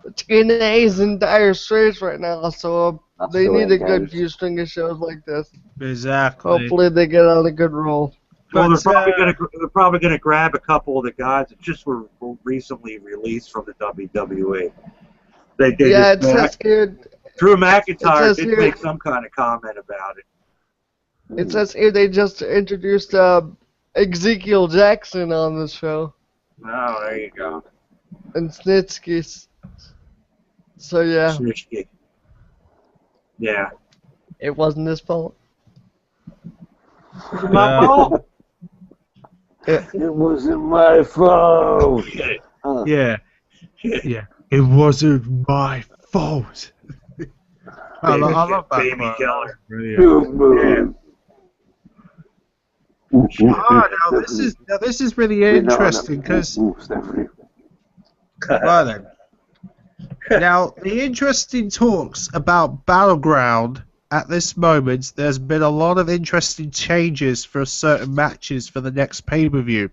[SPEAKER 2] TNA is in dire straits right now, so they need a good few string of shows like this.
[SPEAKER 1] Exactly.
[SPEAKER 2] Hopefully they get on a good roll.
[SPEAKER 3] Well, they're probably gonna grab a couple of the guys that just were recently released from the WWE.
[SPEAKER 2] It says here.
[SPEAKER 3] Drew McIntyre did make some kind of comment about it.
[SPEAKER 2] It says here they just introduced Ezekiel Jackson on the show.
[SPEAKER 3] Oh, there you go.
[SPEAKER 2] And Snitsky. So yeah.
[SPEAKER 3] Snitsky. Yeah.
[SPEAKER 2] It wasn't his fault.
[SPEAKER 3] It was my fault.
[SPEAKER 4] It wasn't my fault.
[SPEAKER 1] Yeah. It wasn't my fault. I love that
[SPEAKER 3] Baby killer.
[SPEAKER 1] Really, now this is really interesting because. Well then. Now the interesting talks about Battleground at this moment. There's been a lot of interesting changes for certain matches for the next pay-per-view,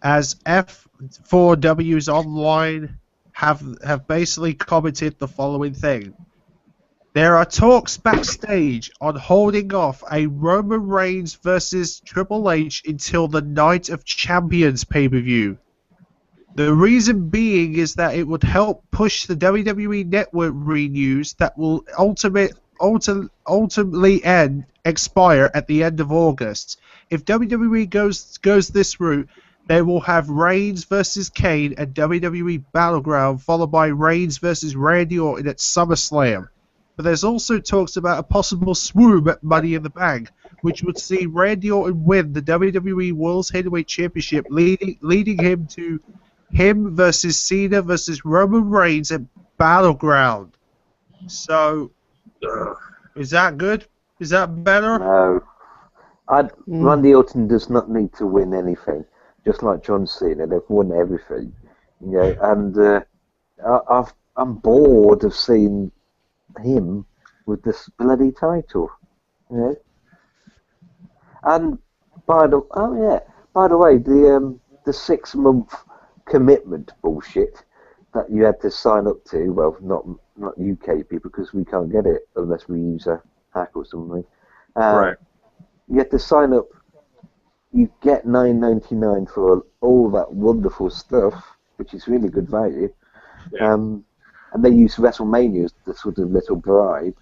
[SPEAKER 1] as F4W's online have basically commented the following thing. There are talks backstage on holding off a Roman Reigns versus Triple H until the Night of Champions pay-per-view. The reason being is that it would help push the WWE Network renews that will ultimately expire at the end of August. If WWE goes this route, they will have Reigns versus Kane at WWE Battleground, followed by Reigns versus Randy Orton at SummerSlam. But there's also talks about a possible swoop at Money in the Bank, which would see Randy Orton win the WWE World Heavyweight Championship, leading him to him versus Cena versus Roman Reigns at Battleground. So, is that good? Is that better?
[SPEAKER 4] No. Randy Orton does not need to win anything. Just like John Cena, they've won everything. You know, and I'm bored of seeing him with this bloody title. You know? And by the way, the 6 month commitment bullshit that you had to sign up to. Well, not UK people, because we can't get it unless we use a hack or something.
[SPEAKER 3] Right.
[SPEAKER 4] You had to sign up. You get $9.99 for all that wonderful stuff, which is really good value.
[SPEAKER 3] Yeah.
[SPEAKER 4] And they use WrestleMania as the sort of little bribe.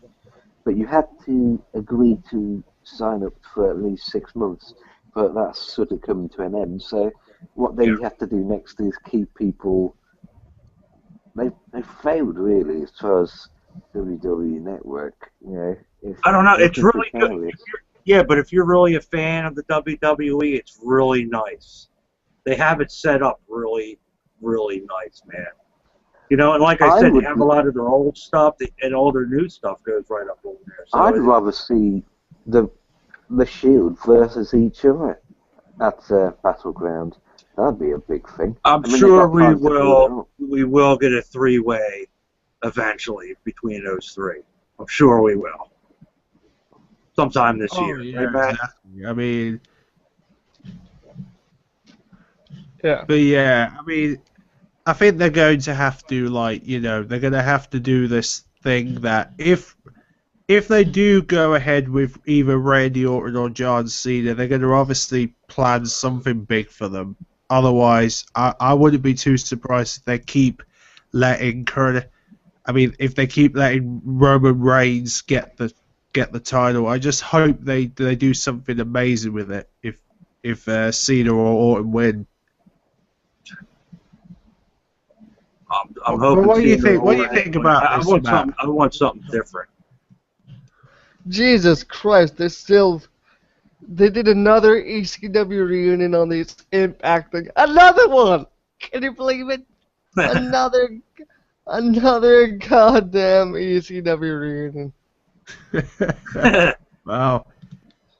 [SPEAKER 4] But you had to agree to sign up for at least 6 months. But that's sort of coming to an end. So what they have to do next is keep people. They failed really as far as WWE Network. You know,
[SPEAKER 3] I don't know. It's really good. Yeah, but if you're really a fan of the WWE, it's really nice. They have it set up really, really nice, man. You know, and like I said, they have a lot of their old stuff, and all their new stuff goes right up over there. So
[SPEAKER 4] I'd rather see the Shield versus each other at Battleground. That'd be a big thing.
[SPEAKER 3] I'm sure we will get a 3-way eventually between those three. I'm sure we will. Sometime this year.
[SPEAKER 1] Yeah,
[SPEAKER 3] right, Matt?
[SPEAKER 1] exactly. I mean,
[SPEAKER 2] Yeah.
[SPEAKER 1] but yeah, I mean, I think they're going to have to, like, you know, they're going to have to do this thing that if they do go ahead with either Randy Orton or John Cena, they're going to obviously plan something big for them. Otherwise, I wouldn't be too surprised if they keep letting if they keep letting Roman Reigns get the title. I just hope they do something amazing with it if Cena or Orton win.
[SPEAKER 3] I'm hoping.
[SPEAKER 1] What do you think? What do you think about this match?
[SPEAKER 3] I want something different.
[SPEAKER 2] Jesus Christ, they did another ECW reunion on this Impact thing. Another one! Can you believe it? Another goddamn ECW reunion.
[SPEAKER 1] Wow.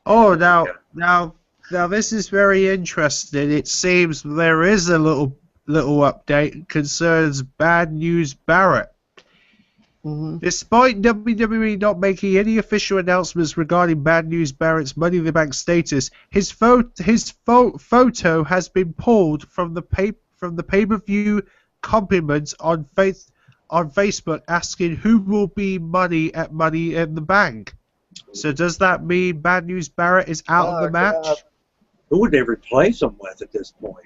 [SPEAKER 1] Oh, now this is very interesting. It seems there is a little update concerns Bad News Barrett.
[SPEAKER 2] Mm-hmm.
[SPEAKER 1] Despite WWE not making any official announcements regarding Bad News Barrett's Money in the Bank status, his photo has been pulled from the pay-per-view compliment on Facebook asking who will be Money in the Bank. So does that mean Bad News Barrett is out of the match?
[SPEAKER 2] God.
[SPEAKER 3] Who would they replace him with at this point?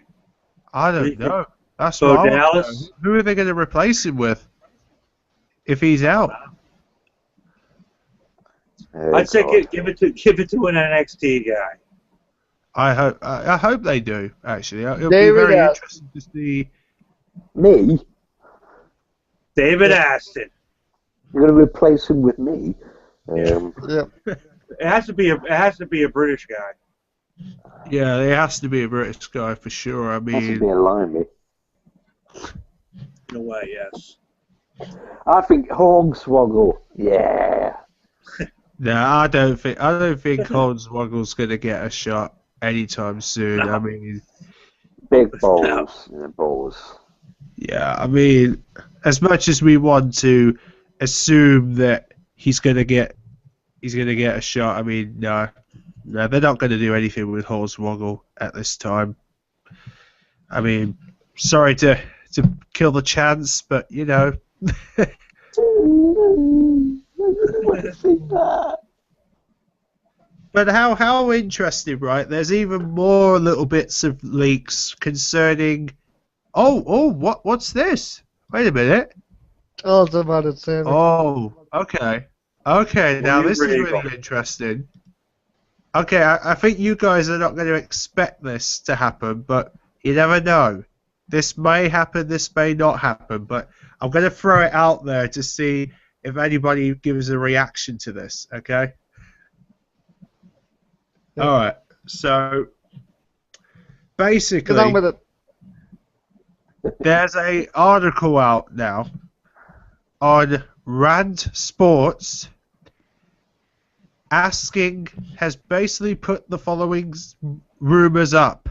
[SPEAKER 1] I don't know. That's
[SPEAKER 3] Bo
[SPEAKER 1] what I want to
[SPEAKER 3] Dallas?
[SPEAKER 1] know. Who are they going to replace him with if he's out?
[SPEAKER 3] I'd say give it to an NXT guy.
[SPEAKER 1] I hope they do. Actually, it'll
[SPEAKER 2] David
[SPEAKER 1] be very
[SPEAKER 2] Aston.
[SPEAKER 1] interesting to see.
[SPEAKER 4] Me?
[SPEAKER 3] David Aston.
[SPEAKER 4] You're going to replace him with me?
[SPEAKER 2] Yeah.
[SPEAKER 3] It has to be a British guy.
[SPEAKER 1] Yeah, it has to be a British guy for sure. I
[SPEAKER 4] Has to be
[SPEAKER 1] mean,
[SPEAKER 4] a limey.
[SPEAKER 3] In a way, yes.
[SPEAKER 4] I think Hornswoggle. Yeah.
[SPEAKER 1] no, I don't think Hornswoggle's going to get a shot anytime soon.
[SPEAKER 3] No.
[SPEAKER 1] I mean,
[SPEAKER 4] Big balls. Yeah, balls.
[SPEAKER 1] yeah, I mean, as much as we want to assume that he's going to get a shot, I mean, no, they're not going to do anything with Hornswoggle at this time. I mean, sorry to kill the chance, but you know. But how interesting, right? There's even more little bits of leaks concerning What's this? Wait a minute.
[SPEAKER 2] Tell us about it, Sammy.
[SPEAKER 1] Oh, okay. Okay, now this is really interesting. Okay, I think you guys are not going to expect this to happen, but you never know. This may happen, this may not happen, but I'm going to throw it out there to see if anybody gives a reaction to this, okay?
[SPEAKER 2] Yeah.
[SPEAKER 1] Alright, so
[SPEAKER 2] Get on
[SPEAKER 1] basically,
[SPEAKER 2] with it.
[SPEAKER 1] there's a article out now on Rand Sports has basically put the following rumors up.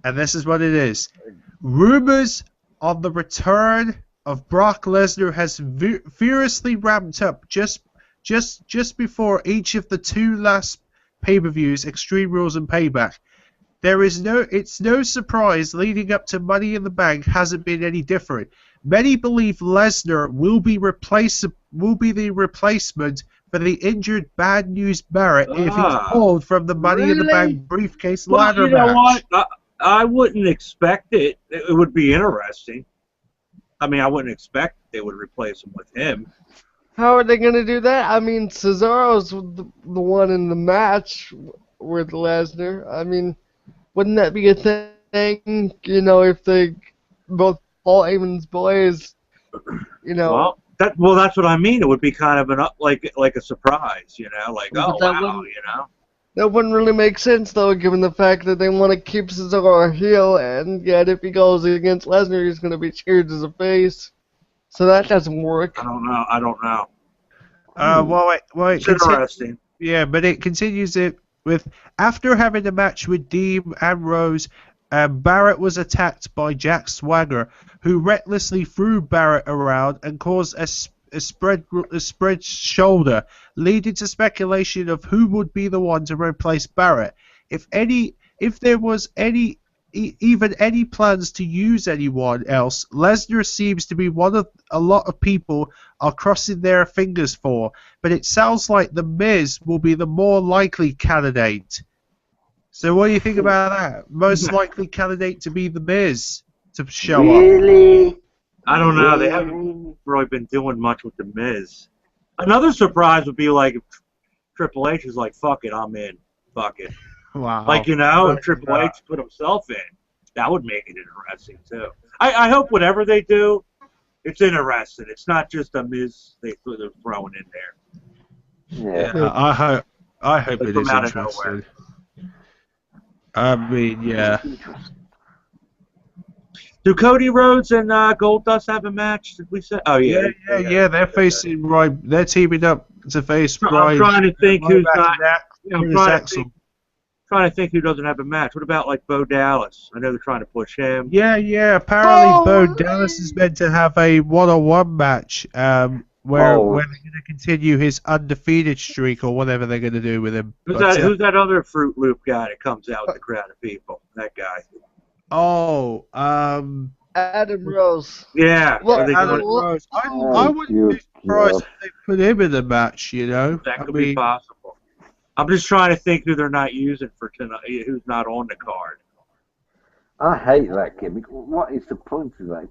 [SPEAKER 1] And this is what it is. Rumors on the return of Brock Lesnar has furiously ramped up just before each of the two last pay-per-views, Extreme Rules and Payback. It's no surprise leading up to Money in the Bank hasn't been any different. Many believe Lesnar will be the replacement for the injured Bad News Barrett if he's pulled from the Money in the Bank briefcase ladder match.
[SPEAKER 3] What? I wouldn't expect it. It would be interesting. I mean, I wouldn't expect they would replace him with him.
[SPEAKER 2] How are they going to do that? I mean, Cesaro's the one in the match with Lesnar. I mean, wouldn't that be a thing? You know, if they both Paul Heyman's boys, you know.
[SPEAKER 3] Well, that's what I mean. It would be kind of like a surprise, you know, like
[SPEAKER 2] But
[SPEAKER 3] oh
[SPEAKER 2] that
[SPEAKER 3] wow, you know.
[SPEAKER 2] That wouldn't really make sense, though, given the fact that they want to keep Cesaro a heel, and yet if he goes against Lesnar, he's going to be cheered as a face. So that doesn't work.
[SPEAKER 3] I don't know.
[SPEAKER 1] Wait.
[SPEAKER 3] It's interesting.
[SPEAKER 1] Yeah, but it continues it with, after having a match with Dean Ambrose, Barrett was attacked by Jack Swagger, who recklessly threw Barrett around and caused a spread shoulder, leading to speculation of who would be the one to replace Barrett. If there was even any plans to use anyone else, Lesnar seems to be one of a lot of people are crossing their fingers for, but it sounds like The Miz will be the more likely candidate. So what do you think about that? Most likely candidate to be The Miz to show up.
[SPEAKER 4] Really?
[SPEAKER 3] I don't know. They haven't really been doing much with The Miz. Another surprise would be like if Triple H is like, fuck it, I'm in. Fuck it.
[SPEAKER 1] Wow.
[SPEAKER 3] Like, you know, if Triple H put himself in, that would make it interesting, too. I hope whatever they do, it's interesting. It's not just a Miz they're throwing in there.
[SPEAKER 1] Yeah, I hope it is interesting. I mean, yeah.
[SPEAKER 3] Do Cody Rhodes and Goldust have a match? Did we say? Oh yeah.
[SPEAKER 1] Yeah. They're facing Ryan. They're teaming up to face Ryan.
[SPEAKER 3] I'm trying to think who's not.
[SPEAKER 1] I'm
[SPEAKER 3] trying to think who doesn't have a match. What about like Bo Dallas? I know they're trying to push him.
[SPEAKER 1] Yeah. Apparently, Bo Dallas is meant to have a one-on-one match. Where they're going to continue his undefeated streak or whatever they're going to do with him.
[SPEAKER 3] Who's that other Fruit Loop guy that comes out with the crowd of people? That guy.
[SPEAKER 1] Oh,
[SPEAKER 2] Adam Rose.
[SPEAKER 3] Yeah.
[SPEAKER 2] Well,
[SPEAKER 1] Adam Rose. I wouldn't be surprised if they put him in the match, you know.
[SPEAKER 3] That could be possible. I'm just trying to think who they're not using for tonight, who's not on the card.
[SPEAKER 4] I hate that gimmick. What is the point of that?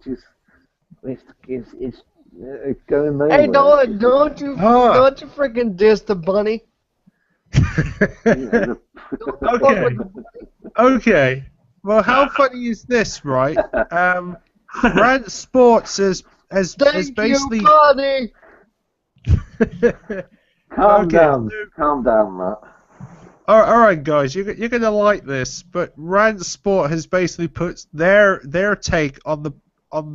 [SPEAKER 4] It's going nowhere.
[SPEAKER 2] Hey, don't you freaking diss the bunny.
[SPEAKER 1] Okay. Well, how funny is this, right? Rant Sports has basically.
[SPEAKER 2] You, bunny.
[SPEAKER 4] Calm down, Matt.
[SPEAKER 1] All right, guys, you're gonna like this, but Rant Sport has basically put their take on the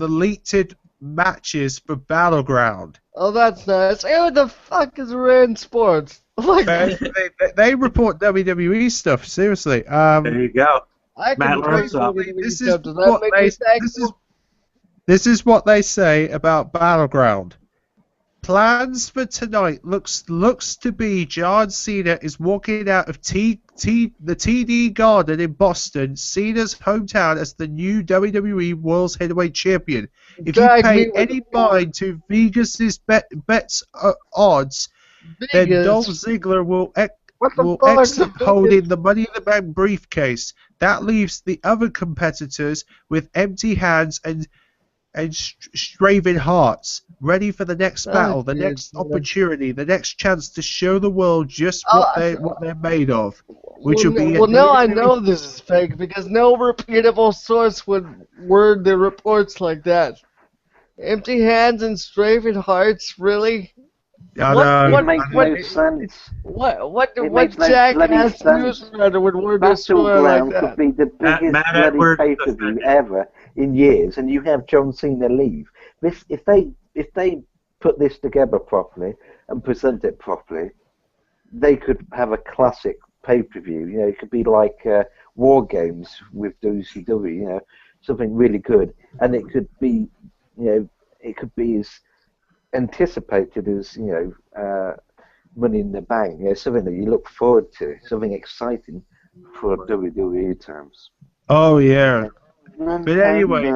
[SPEAKER 1] leaked matches for Battleground.
[SPEAKER 2] Oh, that's nice. Hey, what the fuck is Rand Sports? Like,
[SPEAKER 1] they report WWE stuff. Seriously.
[SPEAKER 3] There you go.
[SPEAKER 1] This is what they say about Battleground. Plans for tonight looks to be John Cena is walking out of the TD Garden in Boston, Cena's hometown, as the new WWE World Heavyweight Champion. If you pay any mind to Vegas's bets odds, then Dolph Ziggler will
[SPEAKER 2] What the
[SPEAKER 1] will
[SPEAKER 2] fuck?
[SPEAKER 1] exit holding the Money in the Bank briefcase. That leaves the other competitors with empty hands and straven hearts, ready for the next battle, the next opportunity, the next chance to show the world just what they're made of, which will be.
[SPEAKER 2] Well, now I know this is fake because no reputable source would word the reports like that. Empty hands and strafing hearts, really?
[SPEAKER 4] It makes no sense.
[SPEAKER 2] What
[SPEAKER 4] It makes no bloody
[SPEAKER 2] jackass
[SPEAKER 4] sense.
[SPEAKER 2] newsreader would word a story like
[SPEAKER 4] Battleground
[SPEAKER 2] that?
[SPEAKER 4] could be the biggest
[SPEAKER 3] Matt
[SPEAKER 4] bloody
[SPEAKER 3] Edwards
[SPEAKER 4] pay-per-view
[SPEAKER 3] defended.
[SPEAKER 4] ever in years, and you have John Cena leave. If they put this together properly and present it properly, they could have a classic pay-per-view. You know, it could be like War Games with WCW. You know, something really good, and it could be, it could be as anticipated as Money in the Bank. You know, something that you look forward to, something exciting for WWE terms.
[SPEAKER 1] Oh yeah.
[SPEAKER 4] But
[SPEAKER 1] But anyway,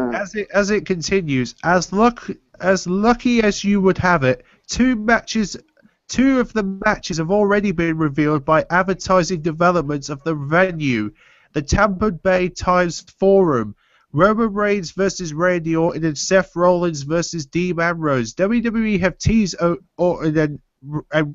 [SPEAKER 1] as it continues, as lucky as you would have it, two of the matches have already been revealed by advertising developments of the venue, the Tampa Bay Times Forum. Roman Reigns versus Randy Orton and Seth Rollins versus Dean Ambrose. WWE have teased Orton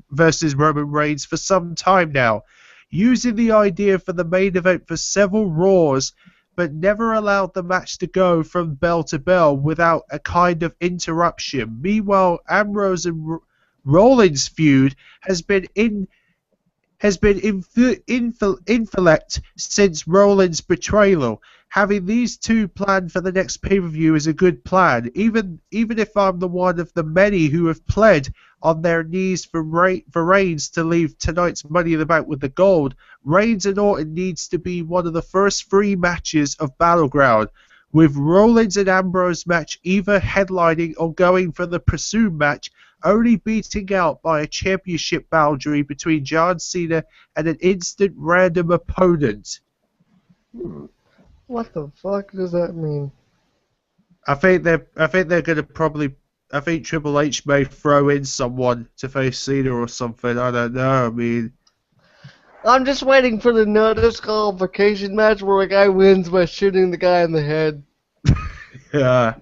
[SPEAKER 1] versus Roman Reigns for some time now, using the idea for the main event for several Raws, but never allowed the match to go from bell to bell without a kind of interruption. Meanwhile, Ambrose and Rollins' feud has been inflict since Rollins' betrayal. Having these two planned for the next pay-per-view is a good plan, even if I'm the one of the many who have pled on their knees for Reigns to leave tonight's Money in the Bank with the gold. Reigns and Orton needs to be one of the first 3 matches of Battleground, with Rollins and Ambrose match either headlining or going for the presumed match, only beating out by a championship boundary between John Cena and an instant random opponent.
[SPEAKER 2] What the fuck does that mean?
[SPEAKER 1] I think they're gonna probably. I think Triple H may throw in someone to face Cena or something. I don't know. I mean,
[SPEAKER 2] I'm just waiting for the no disqualification match where a guy wins by shooting the guy in the head.
[SPEAKER 1] yeah.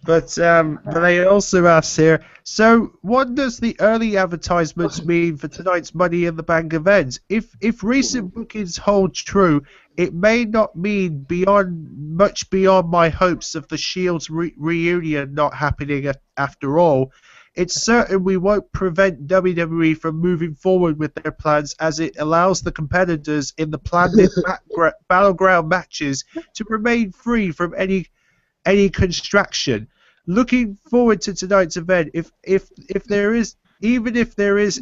[SPEAKER 1] But they also asked here, so what does the early advertisements mean for tonight's Money in the Bank event? If recent bookings hold true, it may not mean much beyond my hopes of the Shield's reunion not happening after all. It's certain we won't prevent WWE from moving forward with their plans, as it allows the competitors in the planned battleground matches to remain free from any construction. Looking forward to tonight's event. If there is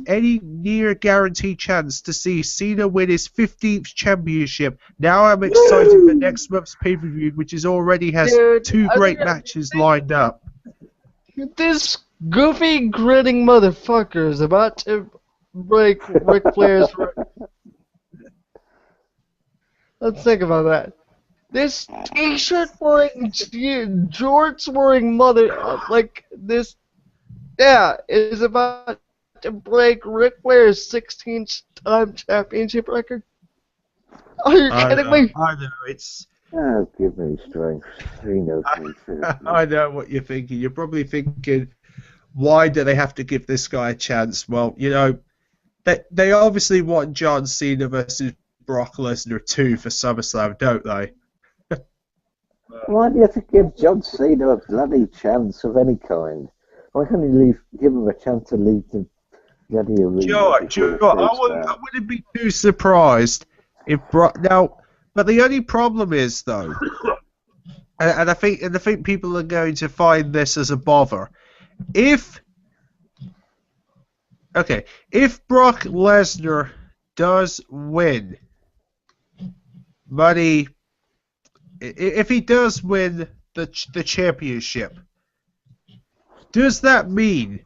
[SPEAKER 1] any near guaranteed chance to see Cena win his 15th championship, now I'm excited for next month's pay-per-view, which already has 2 great matches lined up.
[SPEAKER 2] This goofy, grinning motherfucker is about to break Ric Flair's. Let's think about that. This t-shirt wearing, jorts wearing is about to break Ric Flair's 16th-time championship record. Are you kidding me?
[SPEAKER 1] I know, it's...
[SPEAKER 4] Oh, give me strength.
[SPEAKER 1] I know what you're thinking. You're probably thinking, why do they have to give this guy a chance? Well, they obviously want John Cena versus Brock Lesnar 2 for SummerSlam, don't they?
[SPEAKER 4] Why do you have to give John Cena a bloody chance of any kind? Why can't you give him a chance to leave the bloody arena?
[SPEAKER 1] Sure. I wouldn't be too surprised if Brock... Now, but the only problem is, though, and I think people are going to find this as a bother. If Brock Lesnar does win money... If he does win the championship, does that mean,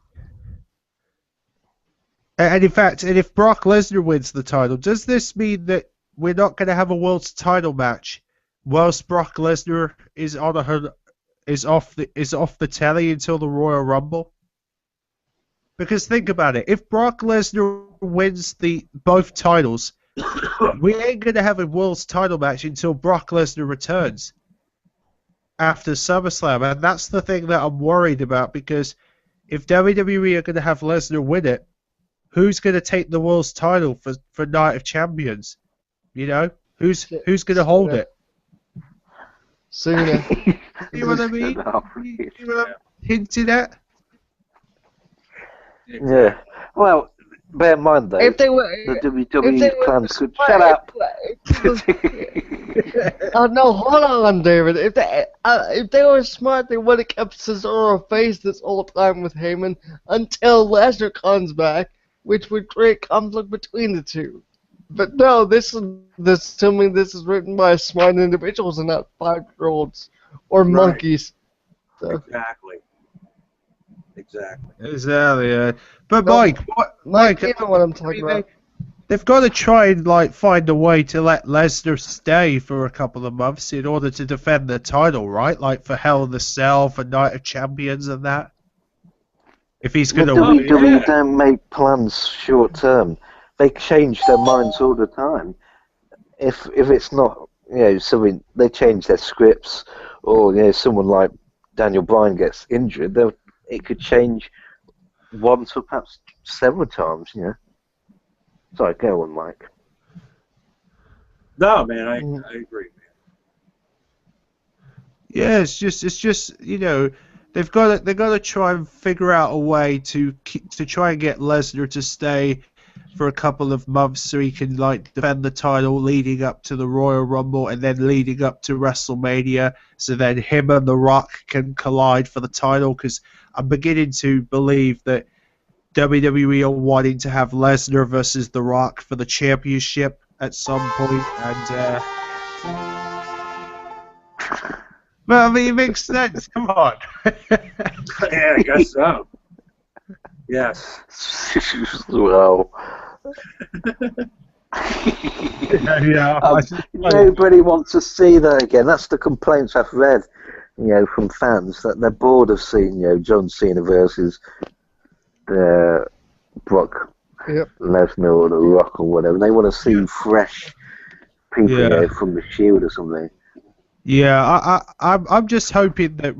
[SPEAKER 1] and if Brock Lesnar wins the title, does this mean that we're not going to have a world title match whilst Brock Lesnar is off the telly until the Royal Rumble? Because think about it, if Brock Lesnar wins both titles, we ain't gonna have a world's title match until Brock Lesnar returns after SummerSlam, and that's the thing that I'm worried about, because if WWE are gonna have Lesnar win it, who's gonna take the world's title for Night of Champions? You know, who's gonna hold it?
[SPEAKER 2] Cena.
[SPEAKER 1] You know what I mean? You know what I'm hinting at?
[SPEAKER 4] Yeah. Well, bear in mind though,
[SPEAKER 2] If they were,
[SPEAKER 4] the WWE plans could
[SPEAKER 2] smart,
[SPEAKER 4] shut up.
[SPEAKER 2] No, hold on, David. If they were smart, they would have kept Cesaro face this whole time with Heyman until Lesnar comes back, which would create conflict between the two. But no, assuming this is written by smart individuals and not 5-year-olds or monkeys. So.
[SPEAKER 3] Exactly.
[SPEAKER 1] Yeah. But
[SPEAKER 2] No,
[SPEAKER 1] Mike,
[SPEAKER 2] you know what I'm talking about.
[SPEAKER 1] They've got to try and find a way to let Lesnar stay for a couple of months in order to defend the title, right? Like for Hell in the Cell, for Night of Champions, and that. If he's going to win,
[SPEAKER 4] WWE don't make plans short term. They change their minds all the time. If it's not, something, they change their scripts, or someone like Daniel Bryan gets injured, it could change once or perhaps several times. Sorry, go on, Mike.
[SPEAKER 3] No, man, I agree, man.
[SPEAKER 1] Yeah, it's just they've got to try and figure out a way to try and get Lesnar to stay for a couple of months so he can defend the title leading up to the Royal Rumble and then leading up to WrestleMania, so then him and The Rock can collide for the title, because I'm beginning to believe that WWE are wanting to have Lesnar versus The Rock for the championship at some point, and well, I mean, it makes sense. Come on.
[SPEAKER 3] Yeah, I guess so. Yes.
[SPEAKER 4] Well.
[SPEAKER 1] Yeah.
[SPEAKER 4] Nobody wants to see that again. That's the complaints I've read, from fans, that they're bored of seeing, John Cena versus Brock Lesnar or The Rock or whatever. They want to see fresh people, from the Shield or something.
[SPEAKER 1] Yeah, I'm just hoping that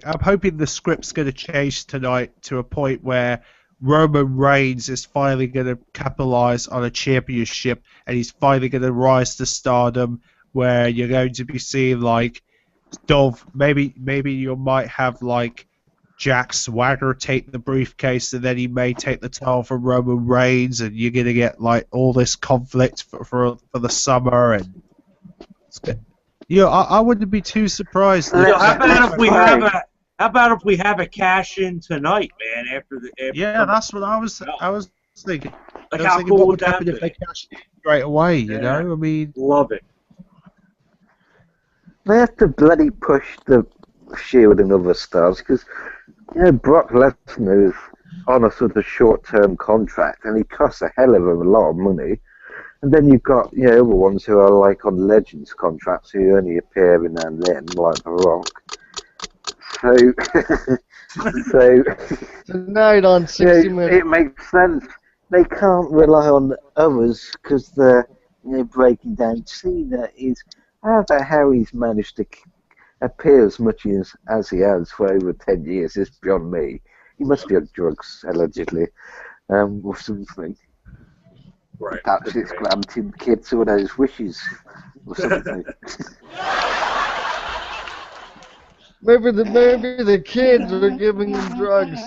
[SPEAKER 1] I'm hoping the script's going to change tonight to a point where Roman Reigns is finally going to capitalize on a championship, and he's finally going to rise to stardom, where you're going to be seeing maybe you might have Jack Swagger take the briefcase, and then he may take the title from Roman Reigns, and you're going to get all this conflict for the summer, and I wouldn't be too surprised.
[SPEAKER 3] How about if we have a cash in tonight, man? After
[SPEAKER 1] that's what I was thinking.
[SPEAKER 3] How cool
[SPEAKER 1] what
[SPEAKER 3] would that
[SPEAKER 1] happen
[SPEAKER 3] be?
[SPEAKER 1] if they cashed in straight away? You know, I mean,
[SPEAKER 3] love it.
[SPEAKER 4] They have to bloody push the Shield and other stars, because Brock Lesnar is on a sort of short-term contract, and he costs a hell of a lot of money. And then you've got other ones who are on Legends contracts, who only appear every now and then, like The Rock. So
[SPEAKER 2] tonight on 60 Minutes.
[SPEAKER 4] It makes sense. They can't rely on others, because they're breaking down. Cena is how he's managed to appear as much as he has for over 10 years is beyond me. He must be on drugs, allegedly, or something.
[SPEAKER 3] Right.
[SPEAKER 4] Perhaps it's granting kids all those wishes or something.
[SPEAKER 2] Maybe the kids are giving him drugs.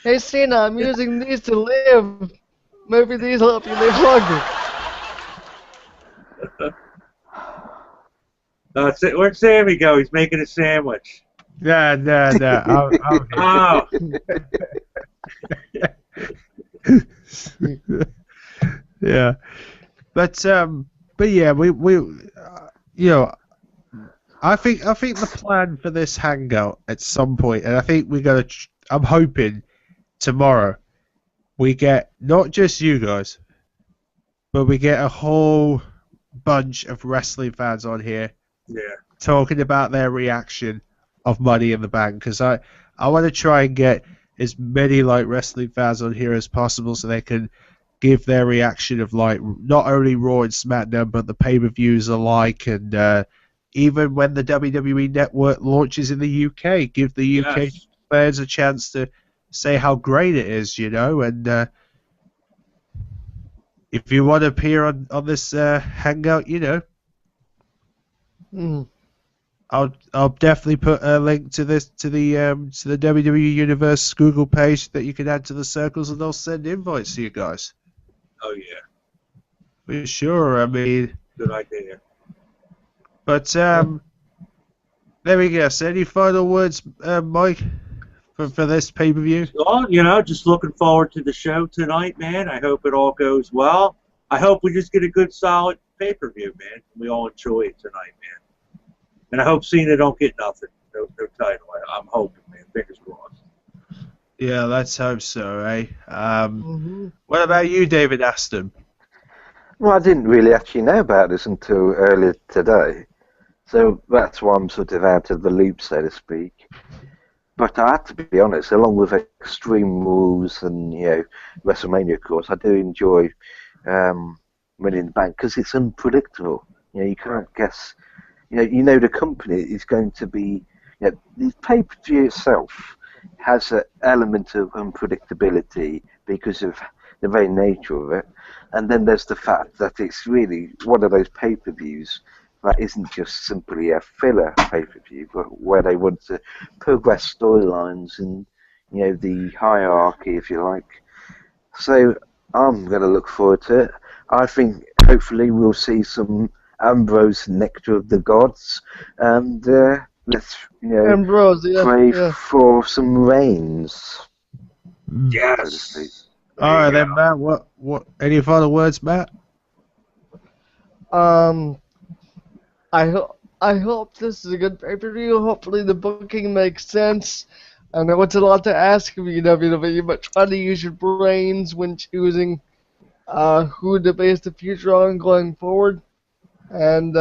[SPEAKER 2] Hey, Cena, I'm using these to live. Maybe these will help you live longer.
[SPEAKER 3] Where'd Sammy go? He's making a sandwich.
[SPEAKER 1] No.
[SPEAKER 3] Oh.
[SPEAKER 1] Yeah, but yeah, I think the plan for this hangout at some point, and I think I'm hoping tomorrow we get not just you guys, but we get a whole bunch of wrestling fans on here, talking about their reaction of Money in the Bank, because I want to try and get as many like wrestling fans on here as possible so they can give their reaction of like not only Raw and SmackDown but the pay-per-views alike, and even when the WWE Network launches in the UK, give the UK
[SPEAKER 3] Yes.
[SPEAKER 1] fans a chance to say how great it is, you know. And if you want to appear on this hangout, you know,
[SPEAKER 2] Mm.
[SPEAKER 1] I'll definitely put a link to this to the WWE Universe Google page that you can add to the circles, and they'll send invites to you guys.
[SPEAKER 3] Oh yeah.
[SPEAKER 1] For sure. I mean,
[SPEAKER 3] Good idea.
[SPEAKER 1] but there we go. So any final words, Mike, for this pay-per-view?
[SPEAKER 3] Well, you know, just looking forward to the show tonight, man. I hope it all goes well. I hope we just get a good, solid pay-per-view, man. We all enjoy it tonight, man. And I hope Cena don't get nothing, no title. I'm hoping, man. Fingers crossed.
[SPEAKER 1] Yeah, let's hope so, eh?
[SPEAKER 2] Mm-hmm.
[SPEAKER 1] What about you, David Aston?
[SPEAKER 4] Well, I didn't really actually know about this until earlier today, so that's why I'm sort of out of the loop, so to speak. But I have to be honest, along with Extreme Rules and WrestleMania, of course, I do enjoy Money in the Bank because it's unpredictable. You can't guess. The company is going to be. The pay-per-view itself has an element of unpredictability because of the very nature of it, and then there's the fact that it's really one of those pay-per-views that isn't just simply a filler pay-per-view, but where they want to progress storylines and the hierarchy, if you like. So I'm going to look forward to it. I think hopefully we'll see some Ambrose Nectar of the Gods, and let's
[SPEAKER 2] Ambrose, yeah,
[SPEAKER 4] pray
[SPEAKER 2] yeah.
[SPEAKER 4] for some rains.
[SPEAKER 3] Yes.
[SPEAKER 1] All right, then, Matt. What? Any final words, Matt?
[SPEAKER 2] I hope this is a good pay-per-view. Hopefully the booking makes sense. I know it's a lot to ask of you, WWE, but try to use your brains when choosing who to base the future on going forward. And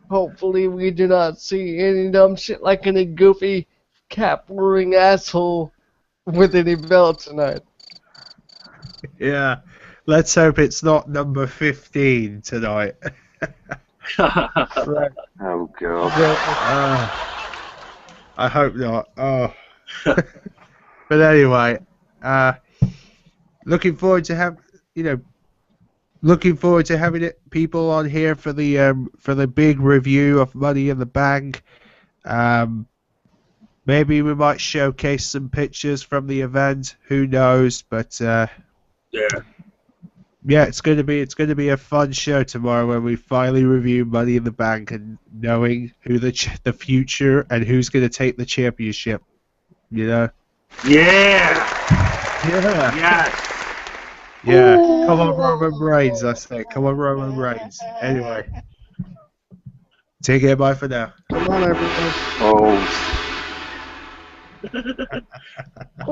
[SPEAKER 2] hopefully we do not see any dumb shit like any goofy cap-wearing asshole with any belt tonight.
[SPEAKER 1] Yeah. Let's hope it's not number 15 tonight.
[SPEAKER 2] Right.
[SPEAKER 4] Oh God.
[SPEAKER 1] I hope not. Oh. But anyway, looking forward to having people on here for the big review of Money in the Bank. Maybe we might showcase some pictures from the event. Who knows? But yeah, it's going to be a fun show tomorrow when we finally review Money in the Bank and knowing who the future and who's going to take the championship. Yeah.
[SPEAKER 3] Yeah.
[SPEAKER 1] Yeah. Come on, Roman Reigns, I say. Come on, Roman Reigns. Anyway. Take care, bye for now.
[SPEAKER 2] Come on, everyone.
[SPEAKER 4] Oh.